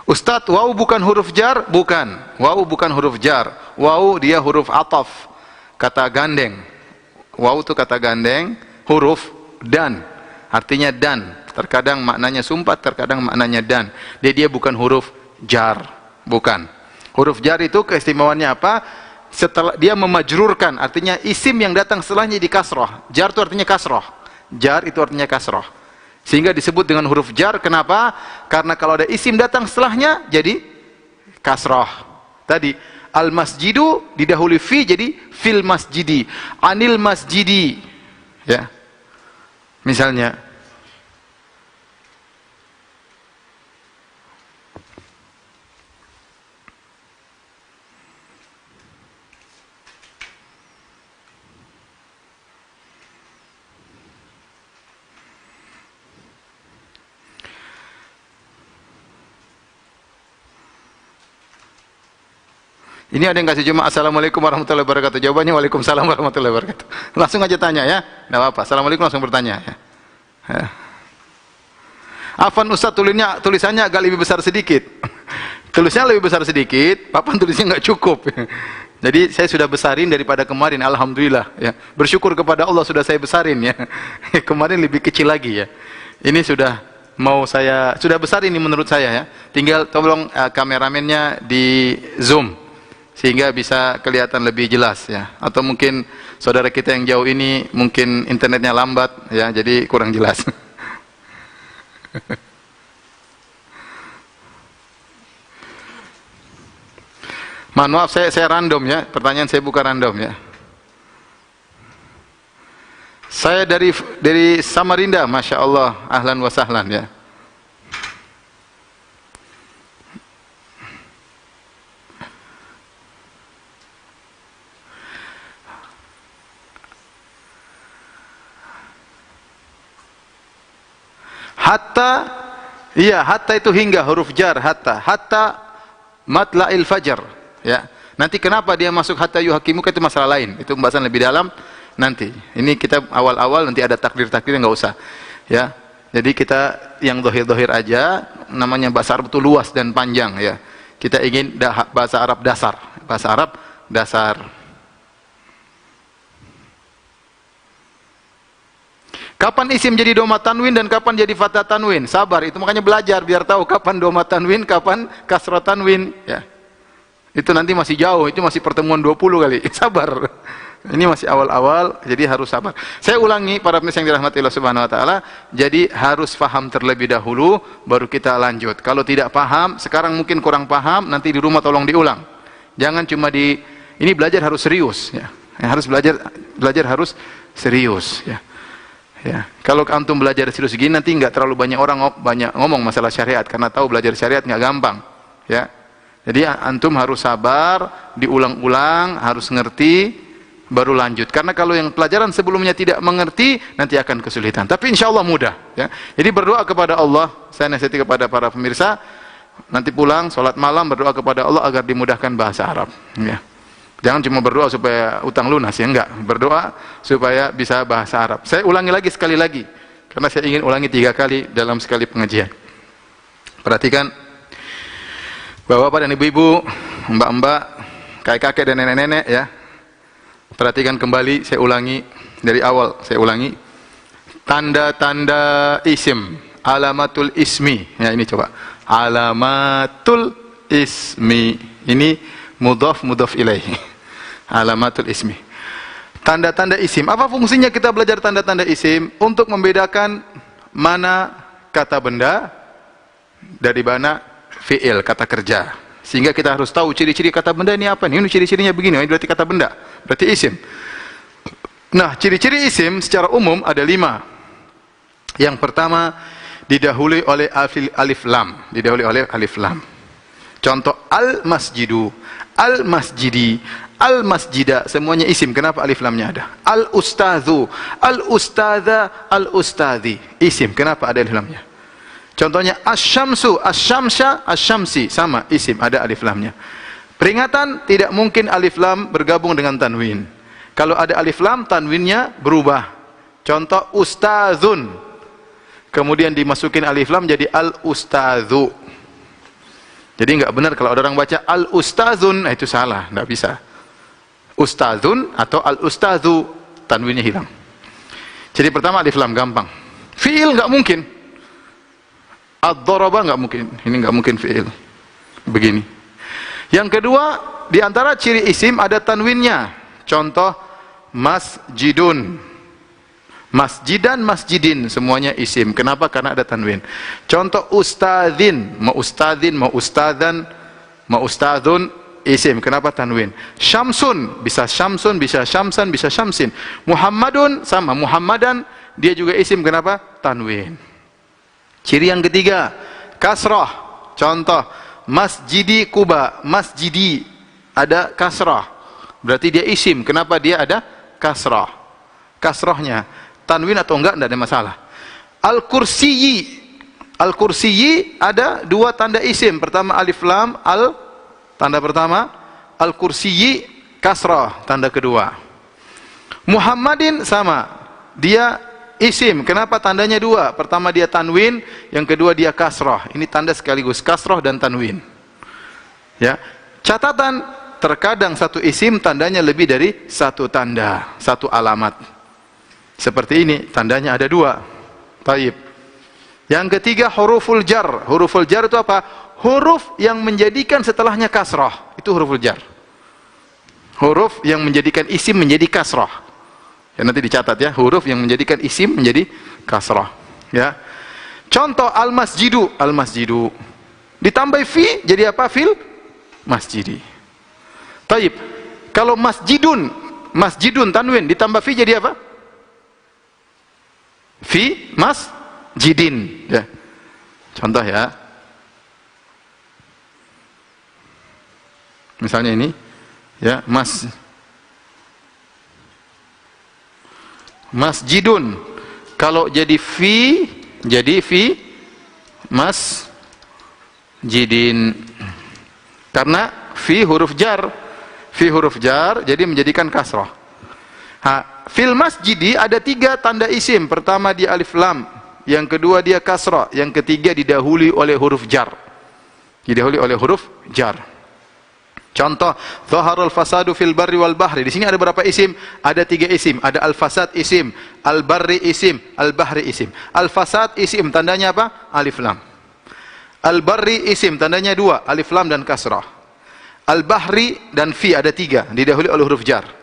Ustadz, waw bukan huruf jar? Bukan. Waw bukan huruf jar. Waw dia huruf ataf, kata gandeng. Waw itu kata gandeng, huruf dan, artinya dan. Terkadang maknanya sumpat, terkadang maknanya dan. Dia bukan huruf jar, bukan. Huruf jar itu keistimewaannya apa? Setelah dia memajrurkan, artinya isim yang datang setelahnya di kasroh. Jar itu artinya kasroh. Jar itu artinya kasroh. Sehingga disebut dengan huruf jar. Kenapa? Karena kalau ada isim datang setelahnya jadi kasroh. Tadi al masjidu didahului fi, jadi fil masjidi, anil masjidi, ya. Misalnya ini ada yang kasih cuma assalamualaikum warahmatullahi wabarakatuh. Jawabannya waalaikumsalam warahmatullahi wabarakatuh. Langsung aja tanya ya, tidak apa-apa. Assalamualaikum langsung bertanya. Ya. Afan Ustaz, tulisannya agak lebih besar sedikit. Tulisnya lebih besar sedikit, papan tulisnya nggak cukup. Jadi saya sudah besarin daripada kemarin, alhamdulillah. Ya. Bersyukur kepada Allah sudah saya besarin ya. Kemarin lebih kecil lagi ya. Ini sudah sudah besar ini menurut saya ya. Tinggal tolong kameramennya di zoom, sehingga bisa kelihatan lebih jelas ya. Atau mungkin saudara kita yang jauh ini mungkin internetnya lambat ya, jadi kurang jelas. Mohon maaf, saya random ya, pertanyaan saya bukan random ya. Saya dari Samarinda, masya Allah, ahlan wa sahlan ya. Hatta, iya hatta itu hingga, huruf jar hatta matla'il fajar ya. Nanti kenapa dia masuk hatta yuhakimuka itu masalah lain, itu pembahasan lebih dalam nanti. Ini kita awal-awal, nanti ada takdir-takdir, nggak usah ya. Jadi kita yang dohir-dohir aja, namanya bahasa Arab itu luas dan panjang ya. Kita ingin bahasa Arab dasar. Kapan isim jadi doma tanwin dan kapan jadi fathah tanwin? Sabar, itu makanya belajar biar tahu kapan doma tanwin, kapan kasrah tanwin ya. Itu nanti masih jauh, itu masih pertemuan 20 kali. Sabar. Ini masih awal-awal, jadi harus sabar. Saya ulangi para pemirsa yang dirahmati Allah Subhanahu wa taala, jadi harus paham terlebih dahulu baru kita lanjut. Kalau tidak paham, sekarang mungkin kurang paham, nanti di rumah tolong diulang. Jangan cuma ini belajar harus serius ya. Harus belajar harus serius ya. Ya, kalau antum belajar serius gini nanti nggak terlalu banyak orang banyak ngomong masalah syariat, karena tahu belajar syariat nggak gampang, ya. Jadi antum harus sabar, diulang-ulang, harus ngerti, baru lanjut. Karena kalau yang pelajaran sebelumnya tidak mengerti, nanti akan kesulitan. Tapi insya Allah mudah, ya. Jadi berdoa kepada Allah. Saya nasihati kepada para pemirsa, nanti pulang sholat malam berdoa kepada Allah agar dimudahkan bahasa Arab, ya. Jangan cuma berdoa supaya utang lunas ya, enggak. Berdoa supaya bisa bahasa Arab. Saya ulangi lagi sekali lagi, karena saya ingin ulangi 3 kali dalam sekali pengajian. Perhatikan, bapak-bapak dan ibu-ibu, mbak-mbak, kakek-kakek dan nenek-nenek ya. Perhatikan kembali, saya ulangi dari awal, saya ulangi. Tanda-tanda isim, alamatul ismi. Ya ini coba. Alamatul ismi. Ini mudhaf ilaih. Alamatul ismi. Tanda-tanda isim. Apa fungsinya kita belajar tanda-tanda isim? Untuk membedakan mana kata benda dari mana fi'il, kata kerja. Sehingga kita harus tahu ciri-ciri kata benda ini apa nih. Ini ciri-cirinya begini, ini berarti kata benda, berarti isim. Nah, ciri-ciri isim secara umum ada 5. Yang pertama, didahului oleh alif lam. Didahului oleh alif lam. Contoh, al-masjidu, al-masjidi, al-masjida, semuanya isim. Kenapa alif lamnya ada? Al-ustadzu, al-ustadza, al-ustadzi, isim. Kenapa ada alif lamnya? Contohnya, asy-syamsu, asy-syamsya, asy-syamsi, sama, isim, ada alif lamnya. Peringatan, tidak mungkin alif lam bergabung dengan tanwin. Kalau ada alif lam, tanwinnya berubah. Contoh, ustadzun, kemudian dimasukin alif lam jadi al-ustadzu. Jadi enggak benar kalau ada orang baca al-ustazun, itu salah, enggak bisa. Ustazun atau al-ustazu, tanwinnya hilang. Jadi pertama alif lam gampang. Fi'il enggak mungkin. Ad-daraba enggak mungkin. Ini enggak mungkin fi'il. Begini. Yang kedua, di antara ciri isim ada tanwinnya. Contoh masjidun. Masjidan, masjidin, semuanya isim. Kenapa? Karena ada tanwin. Contoh ustadzin, mau ustadzin, mau ustadzan, mau ustadzun, isim. Kenapa? Tanwin. Syamsun, bisa syamsun, bisa syamsan, bisa syamsin. Muhammadun, sama. Muhammadan, dia juga isim. Kenapa? Tanwin. Ciri yang ketiga, kasrah. Contoh, masjidi Kuba, masjidi, ada kasrah. Berarti dia isim. Kenapa dia ada kasrah? Kasrahnya tanwin atau enggak ada masalah. Al-Kursiyyi, Al-Kursiyyi ada dua tanda isim. Pertama alif lam, al tanda pertama, Al-Kursiyyi kasrah tanda kedua. Muhammadin sama, dia isim. Kenapa tandanya dua? Pertama dia tanwin, yang kedua dia kasrah. Ini tanda sekaligus kasrah dan tanwin. Ya. Catatan, terkadang satu isim tandanya lebih dari satu tanda, satu alamat. Seperti ini, tandanya ada dua. Taib. Yang ketiga huruful jar. Huruful jar itu apa? Huruf yang menjadikan setelahnya kasrah. Itu huruful jar. Huruf yang menjadikan isim menjadi kasrah. Ya, nanti dicatat ya, huruf yang menjadikan isim menjadi kasrah. Ya. Contoh al-masjidu, al-masjidu. Ditambah fi jadi apa? Fil masjidi. Taib. Kalau masjidun, masjidun tanwin ditambah fi jadi apa? Fi masjidin. Ya. Contoh ya. Misalnya ini ya, masjidun. Kalau jadi fi masjidin. Karena fi huruf jar. Fi huruf jar jadi menjadikan kasrah. Fil masjidi ada tiga tanda isim. Pertama dia alif lam, yang kedua dia kasrah, yang ketiga didahului oleh huruf jar. Didahului oleh huruf jar. Contoh, zaharul fasadu fil barri wal bahri. Di sini ada berapa isim? Ada tiga isim. Ada al-fasad isim, al-barri isim, al-bahri isim. Al-fasad isim, tandanya apa? Alif lam. Al-barri isim, tandanya dua, alif lam dan kasrah. Al-bahri dan fi ada tiga, didahului oleh huruf jar.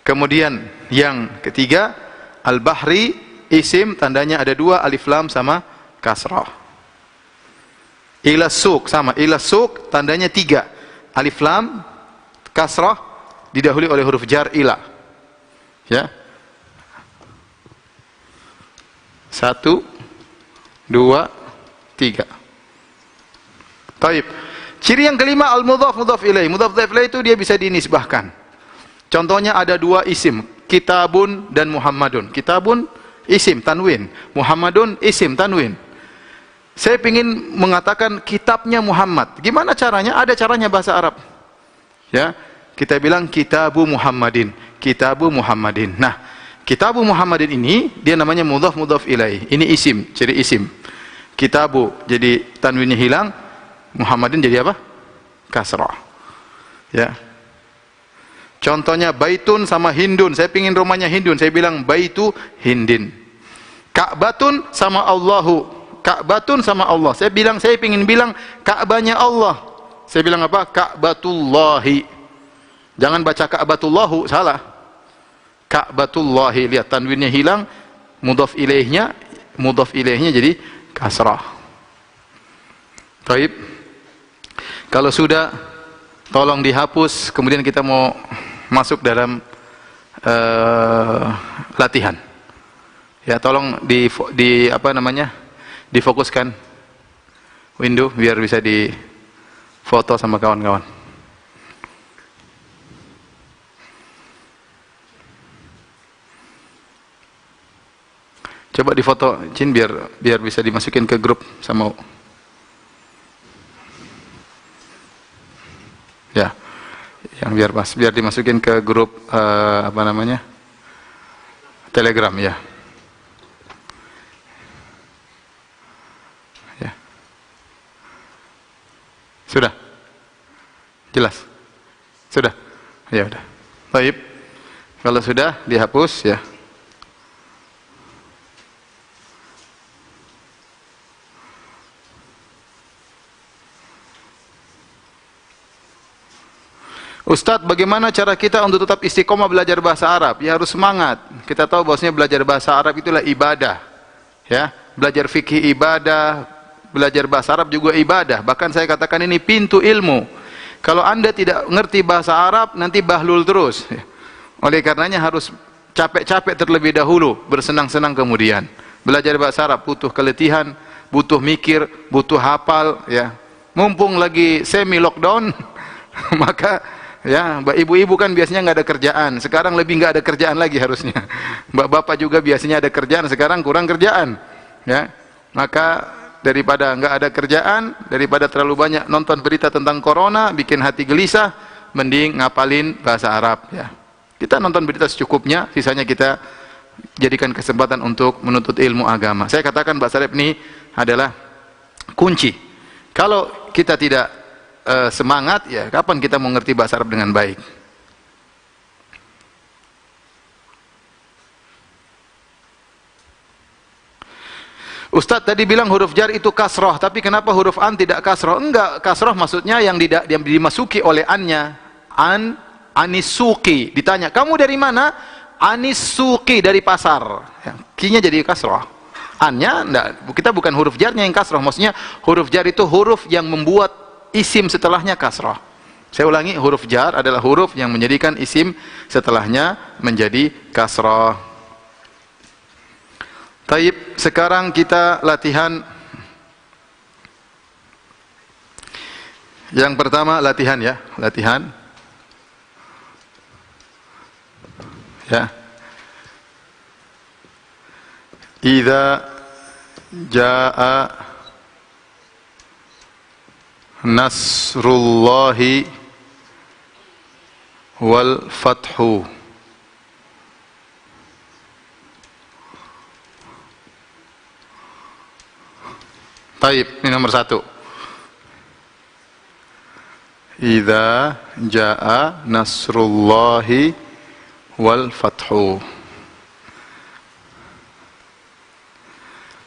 Kemudian yang ketiga, al-bahri isim, tandanya ada dua, alif lam sama kasrah. Ila suq sama, ila suq tandanya tiga, alif lam, kasrah, didahului oleh huruf jar ila. Ya. 1, 2, 3. Taib. Ciri yang kelima al-mudhaf mudhaf ilaih. Mudhaf ilaih itu dia bisa dinisbahkan. Contohnya ada dua isim, kitabun dan Muhammadun. Kitabun isim tanwin, Muhammadun isim tanwin. Saya ingin mengatakan kitabnya Muhammad. Gimana caranya? Ada caranya bahasa Arab. Ya, kita bilang kitabu Muhammadin, kitabu Muhammadin. Nah, kitabu Muhammadin ini dia namanya mudhaf mudhaf ilaih. Ini isim, ciri isim. Kitabu jadi tanwinnya hilang, Muhammadin jadi apa? Kasrah. Ya. Contohnya baitun sama hindun. Saya pingin rumahnya hindun, saya bilang baitu hindin. Ka'batun sama Allahu. Ka'batun sama Allah. Saya pingin bilang Ka'bahnya Allah. Saya bilang apa? Ka'batullahi. Jangan baca Ka'batullahu, salah. Ka'batullahi, lihat tanwinnya hilang, mudhaf ilaihnya jadi kasrah. Taib. Kalau sudah, tolong dihapus, kemudian kita mau masuk dalam latihan. Ya, tolong difokuskan window biar bisa difoto sama kawan-kawan. Coba difoto, Cin, biar bisa dimasukin ke grup sama. Ya. Yang biar dimasukin ke grup Telegram ya. Ya. Sudah? Jelas? Sudah? Ya udah. Baik. Kalau sudah dihapus ya. Ustadz, bagaimana cara kita untuk tetap istiqomah belajar bahasa Arab? Ya harus semangat. Kita tahu bahwasanya belajar bahasa Arab itulah ibadah. Ya, belajar fikih ibadah, belajar bahasa Arab juga ibadah. Bahkan saya katakan ini pintu ilmu. Kalau Anda tidak mengerti bahasa Arab, nanti bahlul terus. Oleh karenanya harus capek-capek terlebih dahulu, bersenang-senang kemudian. Belajar bahasa Arab butuh keletihan, butuh mikir, butuh hafal. Ya, mumpung lagi semi lockdown, maka ya, ibu-ibu kan biasanya nggak ada kerjaan. Sekarang lebih nggak ada kerjaan lagi harusnya. Bapak juga biasanya ada kerjaan, sekarang kurang kerjaan. Ya, maka daripada nggak ada kerjaan, daripada terlalu banyak nonton berita tentang corona, bikin hati gelisah, mending ngapalin bahasa Arab. Ya, kita nonton berita secukupnya, sisanya kita jadikan kesempatan untuk menuntut ilmu agama. Saya katakan bahasa Arab ini adalah kunci. Kalau kita tidak semangat, ya kapan kita mengerti bahasa Arab dengan baik? Ustadz tadi bilang huruf jar itu kasroh, tapi kenapa huruf an tidak kasroh? Enggak, kasroh maksudnya yang dimasuki oleh annya. Anisuki. Ditanya, kamu dari mana? Anisuki, dari pasar. Ya, kinya jadi kasroh. Annya, enggak, kita bukan huruf jarnya yang kasroh. Maksudnya huruf jar itu huruf yang membuat isim setelahnya kasrah. Saya ulangi, huruf jar adalah huruf yang menjadikan isim setelahnya menjadi kasrah. Taib, sekarang kita latihan. Yang pertama latihan ya, latihan. Ya. Idza jaa Nasrullahi wal fathu. Taib, ini nomor 1. Idza jaa nasrullahi wal fathu.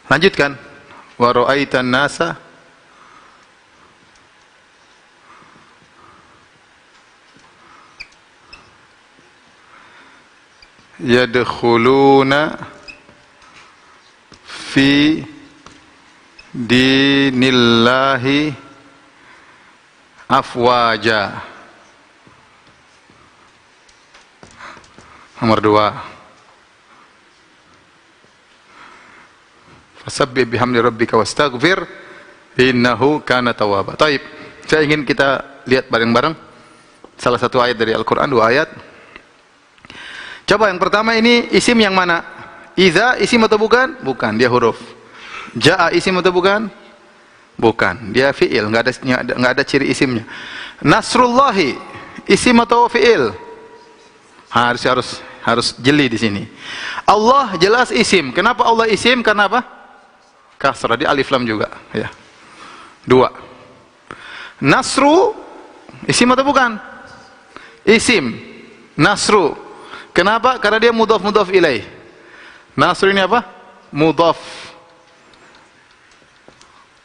Lanjutkan. Wa ra'aitan nasa yadkhuluna fi dinillahi afwaja. Nomor 2. Fasabbih bihamdi rabbika wastaghfir innahu kana tawwaba. Taib. Saya ingin kita lihat bareng-bareng salah satu ayat dari Al-Qur'an, 2 ayat. Coba yang pertama ini isim yang mana? Idza isim atau bukan? Bukan, dia huruf. Jaa isim atau bukan? Bukan, dia fi'il, enggak ada ciri isimnya. Nasrullahi isim atau fi'il? Harus jeli di sini. Allah jelas isim. Kenapa Allah isim? Karena apa? Kasrah, dia alif lam juga, ya. 2. Nasru isim atau bukan? Isim. Nasru. Kenapa? Karena dia mudhaf ilaih. Nasr ini apa? Mudhaf.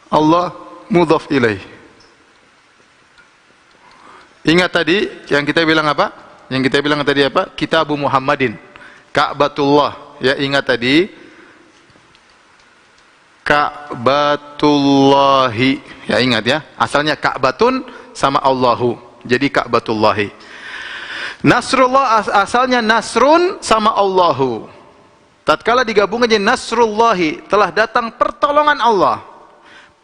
Allah mudhaf ilaih. Ingat tadi yang kita bilang apa? Yang kita bilang tadi apa? Kitabu Muhammadin. Ka'batullah. Ya, ingat tadi. Ka'batullahi. Ya, ingat ya. Asalnya Ka'batun sama Allahu. Jadi Ka'batullahi. Nasrullah asalnya Nasrun sama Allahu. Tatkala digabung aja Nasrullahi, telah datang pertolongan Allah.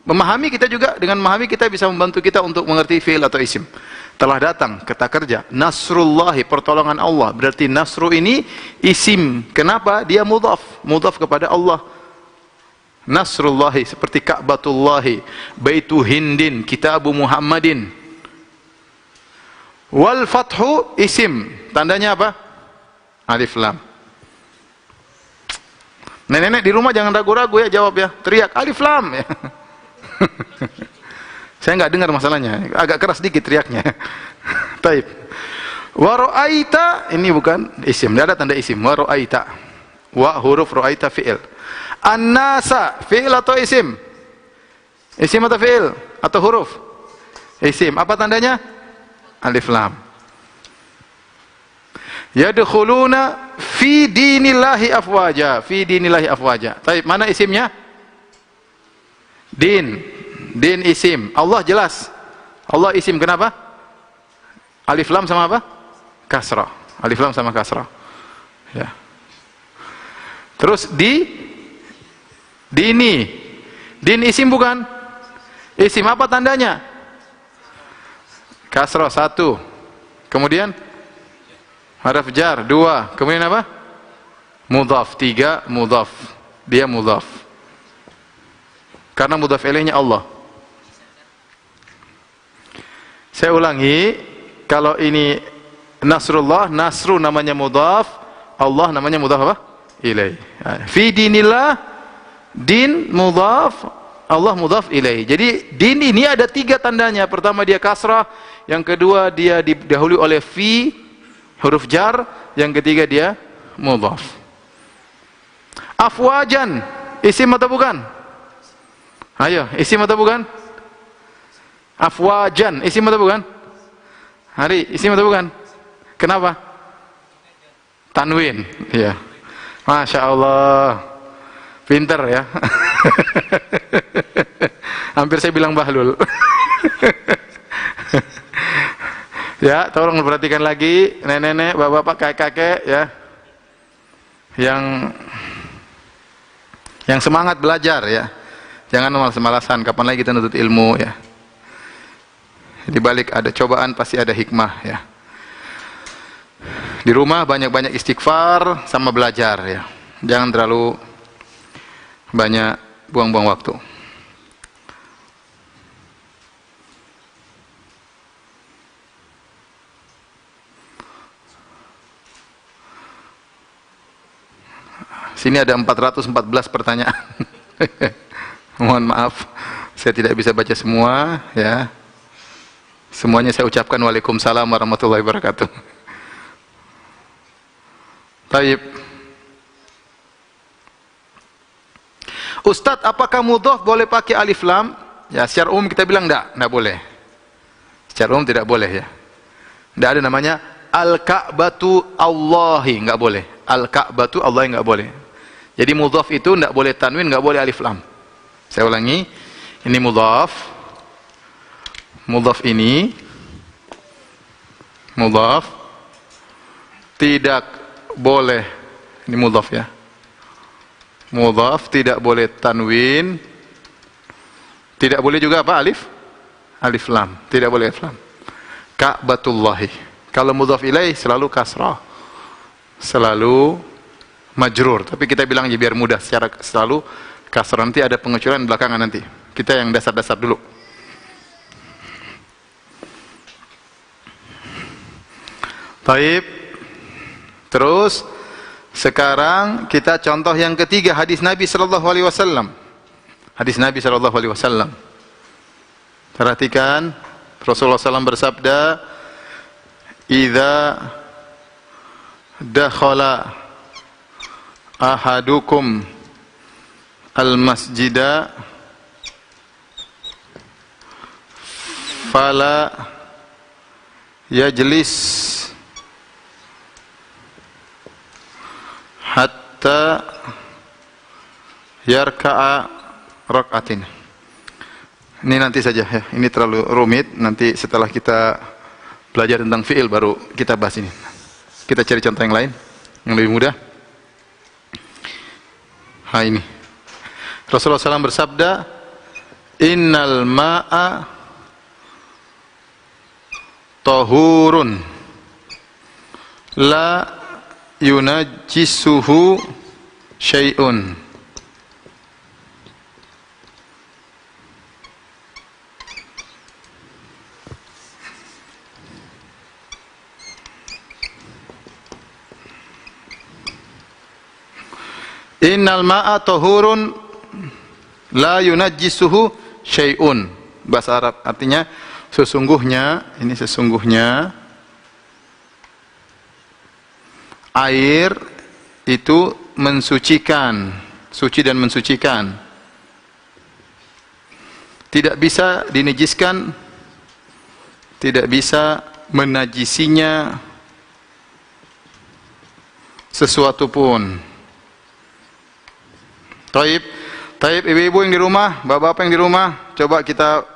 Memahami kita juga, dengan memahami kita bisa membantu kita untuk mengerti fi'il atau isim. Telah datang, kata kerja, Nasrullahi, pertolongan Allah. Berarti Nasru ini isim. Kenapa? Dia mudhaf kepada Allah. Nasrullahi, seperti Ka'batullahi, Baitu Hindin, Kitabu Muhammadin. Wal fathu isim, tandanya apa? Alif lam. Nenek-nenek di rumah jangan ragu-ragu ya, jawab ya, teriak alif lam ya. Saya nggak dengar masalahnya, agak keras dikit teriaknya. Taib. Wa ra'aita, ini bukan isim, tidak ada tanda isim. Wa ra'aita. Wa huruf ra'aita fi'il. An-nasa fi'il atau isim? Isim atau fi'il? Atau huruf? Isim. Apa tandanya? Alif lam. Yadkhuluna fi dinillahi afwaja. Fi dinillahi afwaja. Taib, mana isimnya? Din. Din isim. Allah jelas. Allah isim, kenapa? Alif lam sama apa? Kasrah. Alif lam sama kasrah. Ya. Terus dini. Din isim bukan? Isim, apa tandanya? Kasrah 1. Kemudian haraf jar 2. Kemudian apa? Mudhaf 3, mudhaf. Dia mudhaf. Karena mudhaf ilaihnya Allah. Saya ulangi, kalau ini Nasrullah, Nasru namanya mudhaf, Allah namanya mudhaf apa? Ilaih. Fi dinillah, din mudhaf, Allah mudhaf ilaih. Jadi din ini ada 3 tandanya. Pertama dia kasrah, yang kedua dia didahului oleh fi, huruf jar, yang ketiga dia mudhaf. Afwajan, isim atau bukan? Ayo, isim atau bukan? Afwajan, isim atau bukan? Hari, isim atau bukan? Kenapa? Tanwin, ya. Masya Allah, pinter ya. Hampir saya bilang bahlul. Ya, tolong perhatikan lagi, nenek-nenek, bapak-bapak, kakek-kakek, ya, yang semangat belajar, ya. Jangan malas-malasan. Kapan lagi kita nuntut ilmu, ya. Di balik ada cobaan pasti ada hikmah, ya. Di rumah banyak-banyak istighfar sama belajar, ya. Jangan terlalu banyak buang-buang waktu. Sini ada 414 pertanyaan. Mohon maaf, saya tidak bisa baca semua, ya. Semuanya saya ucapkan waalaikumsalam warahmatullahi wabarakatuh. Taib. Ustadz, apakah mudhaf boleh pakai alif lam? Ya, secara umum kita bilang enggak boleh. Secara umum tidak boleh, ya. Enggak ada namanya al-Ka'batu Allahi, enggak boleh. Al-Ka'batu Allahi enggak boleh. Jadi mudhaf itu enggak boleh tanwin, enggak boleh alif lam. Saya ulangi, ini mudhaf. Mudhaf ini mudhaf tidak boleh, ini mudhaf, ya. Mudhaf tidak boleh tanwin, tidak boleh juga apa? Alif lam, tidak boleh alif lam. Ka'batullahi. Kalau mudhaf ilaih selalu kasrah, selalu majrur. Tapi kita bilang aja biar mudah, secara selalu kasrah. Nanti ada pengecualian belakangan nanti. Kita yang dasar-dasar dulu. Baik. Terus sekarang kita contoh yang ketiga, hadis Nabi sallallahu alaihi wasallam. Hadis Nabi sallallahu alaihi wasallam. Perhatikan, Rasulullah SAW bersabda, "Idza dakhala ahadukum al-masjida fala yajlis hatta yarka'a rak'atin." Ini nanti saja, ya. Ini terlalu rumit. Nanti setelah kita belajar tentang fi'il baru kita bahas ini. Kita cari contoh yang lain yang lebih mudah. Ini Rasulullah SAW bersabda, "Innal ma'a tahurun la yunajjisuhu syai'un." Innal ma'a tahurun la yunajjisuhu syai'un. bahasa Arab. Artinya sesungguhnya, ini sesungguhnya air itu mensucikan, suci dan mensucikan. Tidak bisa dinajiskan, tidak bisa menajisinya sesuatu pun. Taib, ibu-ibu yang di rumah, bapak-bapak yang di rumah, coba kita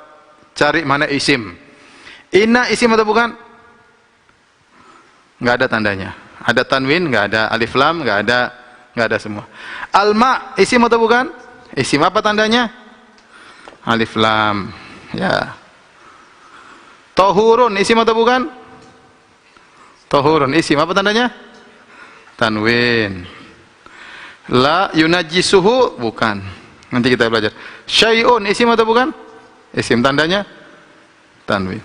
cari mana isim. Inna isim atau bukan? Enggak ada tandanya. Ada tanwin, enggak ada alif lam, enggak ada semua. Alma isim atau bukan? Isim, apa tandanya? Alif lam. Ya. Tohurun isim atau bukan? Tohurun isim, apa tandanya? Tanwin. La yunajjisuhu, bukan. Nanti kita belajar. Syai'un isim atau bukan? Isim, tandanya tanwin.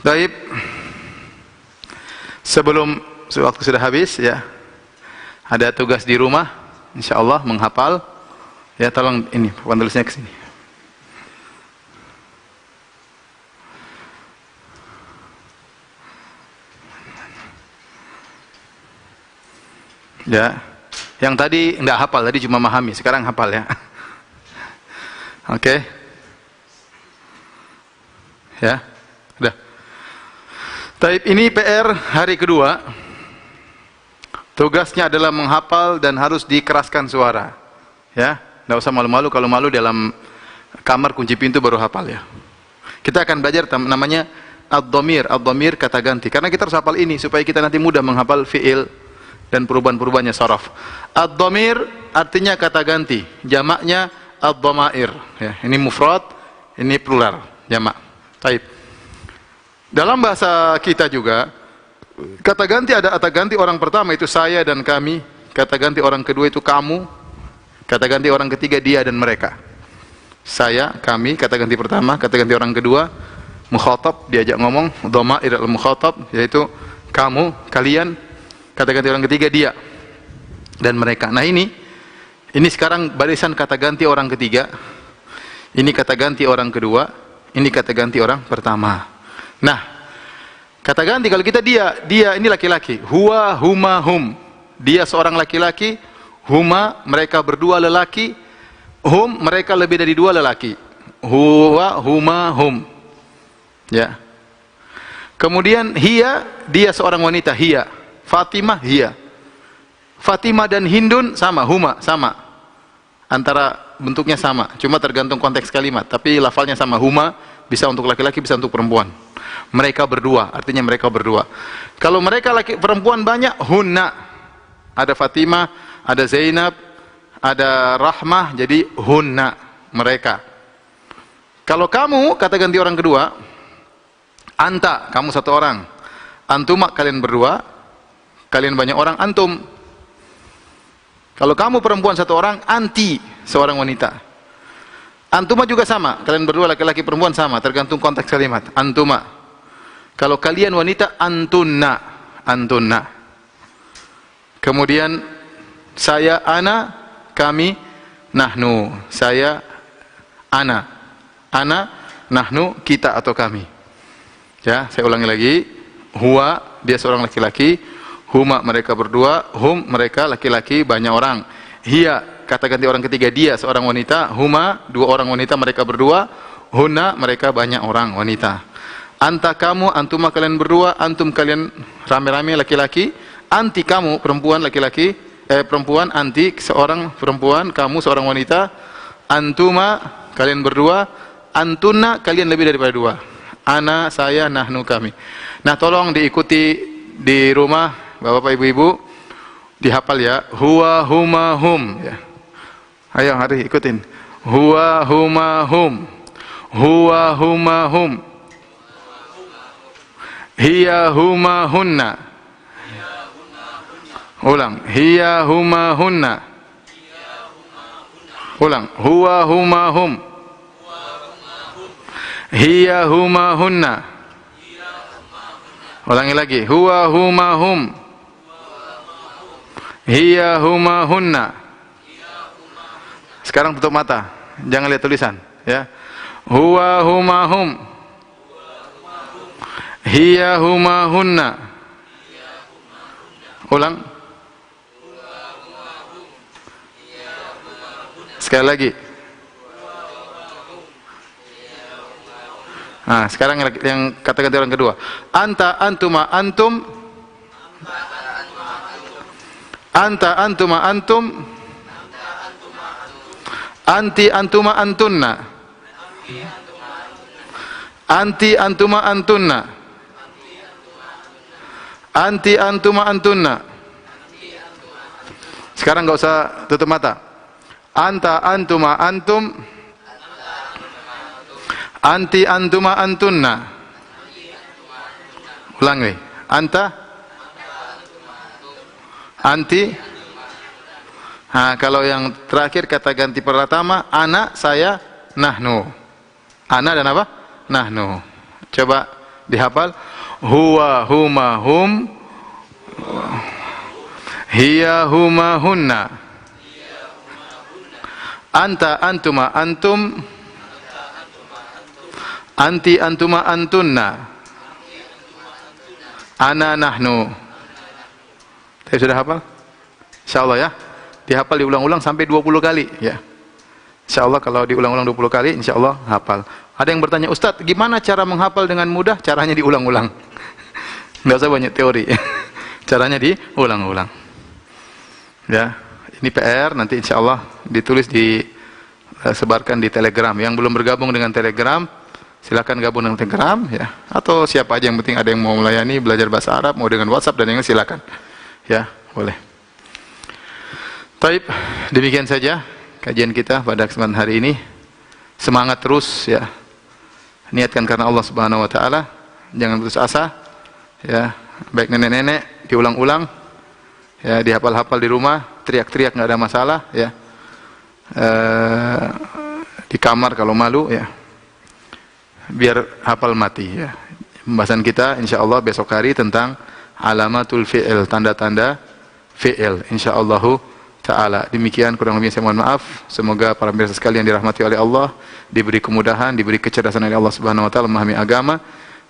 Baik. Sebelum waktu sudah habis ya. Ada tugas di rumah, insyaallah menghafal. Ya, tolong ini papan tulisnya ke sini. Ya. Yang tadi enggak hafal, tadi cuma memahami, sekarang hafal ya. Oke. Ya. Udah. Taib, ini PR hari kedua. Tugasnya adalah menghafal dan harus dikeraskan suara. Ya, enggak usah malu-malu, kalau malu dalam kamar kunci pintu baru hafal ya. Kita akan belajar namanya ad-dhamir, ad-dhamir kata ganti. Karena kita harus hafal ini supaya kita nanti mudah menghafal fiil dan perubahan-perubahannya saraf. Ad-dhamir artinya kata ganti, jamaknya ad-dhamair. Ya, ini mufrad, ini plural, jamak. Taib. Dalam bahasa kita juga, kata ganti ada kata ganti orang pertama itu saya dan kami, kata ganti orang kedua itu kamu, kata ganti orang ketiga dia dan mereka. Saya, kami, kata ganti pertama, kata ganti orang kedua, mukhatab, diajak ngomong, dhamair al-mukhatab, yaitu kamu, kalian, kata ganti orang ketiga dia dan mereka. Nah ini sekarang barisan kata ganti orang ketiga, ini kata ganti orang kedua, ini kata ganti orang pertama. Nah, kata ganti kalau kita dia ini laki-laki, huwa, huma, hum. Dia seorang laki-laki, huma mereka berdua lelaki, hum mereka lebih dari dua lelaki. Huwa, huma, hum. Ya. Kemudian hiya, dia seorang wanita, hiya. Fatimah, hiya. Fatimah dan Hindun sama, huma sama. Antara bentuknya sama, cuma tergantung konteks kalimat, tapi lafalnya sama. Huma bisa untuk laki-laki, bisa untuk perempuan. Mereka berdua, artinya mereka berdua. Kalau mereka laki perempuan banyak, hunna. Ada Fatimah, ada Zainab, ada Rahmah, jadi hunna, mereka. Kalau kamu, kata ganti orang kedua, anta, kamu satu orang. Antuma, kalian berdua. Kalian banyak orang, antum. Kalau kamu perempuan satu orang, anti, seorang wanita. Antuma juga sama, kalian berdua laki-laki perempuan sama, tergantung konteks kalimat. Antuma. Kalau kalian wanita, antunna, antunna. Kemudian saya, ana, kami, nahnu. Saya, ana, nahnu, kita atau kami. Ya, saya ulangi lagi. Huwa, dia seorang laki-laki. Huma, mereka berdua. Hum, mereka laki-laki, banyak orang. Hiya, kata ganti orang ketiga, dia seorang wanita. Huma, dua orang wanita, mereka berdua. Hunna, mereka banyak orang wanita. Anta, kamu, antuma, kalian berdua. Antum, kalian rame-rame laki-laki. Anti, kamu perempuan laki-laki. Perempuan, anti, seorang perempuan. Kamu seorang wanita. Antuma, kalian berdua. Antunna, kalian lebih daripada dua. Ana, saya, nahnu, kami. Nah, tolong diikuti di rumah, bapak-bapak, ibu-ibu, dihafal ya. Huwa, huma, hum. Ya. Ayo, hari ikutin. Huwa, huma, hum. Huwa, huma, hum. Hiya, huma, hunna. Ulang. Hiya, huma, hunna. Ulang. Huwa, huma, hum. Hiya, huma, hunna. Ulangi lagi. Huwa, huma, hum. Hiya, huma, hunna. Sekarang tutup mata, jangan lihat tulisan, ya. Huwa huma hum, hiya huma hunna. Ulang. Sekali lagi. Nah, sekarang yang kata-kata orang kedua. Anta antuma antum. Anta antuma antum. Anti antuma antunna. Anti antuma antunna. Anti antuma antunna. Sekarang enggak usah tutup mata. Anta antuma antum. Anti antuma antunna. Ulangi. Anta. Anti. Nah, kalau yang terakhir kata ganti pertama, ana, saya, nahnu. Ana dan apa? Nahnu. Coba dihafal. Huwa huma hum. Hiya huma hunna. Anta antuma antum. Anti antuma antunna. Ana nahnu. Saya sudah hafal? Insyaallah ya. Dihafal diulang-ulang sampai 20 kali ya. Insyaallah kalau diulang-ulang 20 kali insyaallah hafal. Ada yang bertanya, "Ustaz, gimana cara menghafal dengan mudah?" Caranya diulang-ulang. Enggak usah banyak teori. Caranya diulang-ulang. Ya, ini PR nanti insyaallah ditulis disebarkan di Telegram. Yang belum bergabung dengan Telegram, silakan gabung dengan Telegram ya, atau siapa aja yang penting ada yang mau melayani belajar bahasa Arab, mau dengan WhatsApp dan yang lain silakan. Ya, boleh. Baik, demikian saja kajian kita pada kesempatan hari ini. Semangat terus ya. Niatkan karena Allah Subhanahu wa taala, jangan putus asa. Ya, baik nenek-nenek diulang-ulang. Ya, dihafal-hafal di rumah, teriak-teriak enggak ada masalah ya. Di kamar kalau malu ya. Biar hafal mati ya. Pembahasan kita insyaallah besok hari tentang alamatul fi'il, tanda-tanda fi'il insyaallah taala. Demikian kurang lebih saya mohon maaf. Semoga para pemirsa sekalian dirahmati oleh Allah, diberi kemudahan, diberi kecerdasan oleh Allah Subhanahu wa taala memahami agama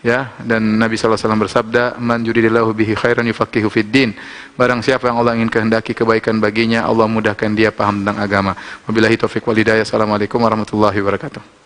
ya. Dan Nabi sallallahu alaihi wasallam bersabda, "Man yuridillahu bihi khairan yufaqihu fid din." Barang siapa yang Allah ingin kehendaki kebaikan baginya, Allah mudahkan dia paham tentang agama. Wabillahi taufik wal hidayah. Assalamualaikum warahmatullahi wabarakatuh.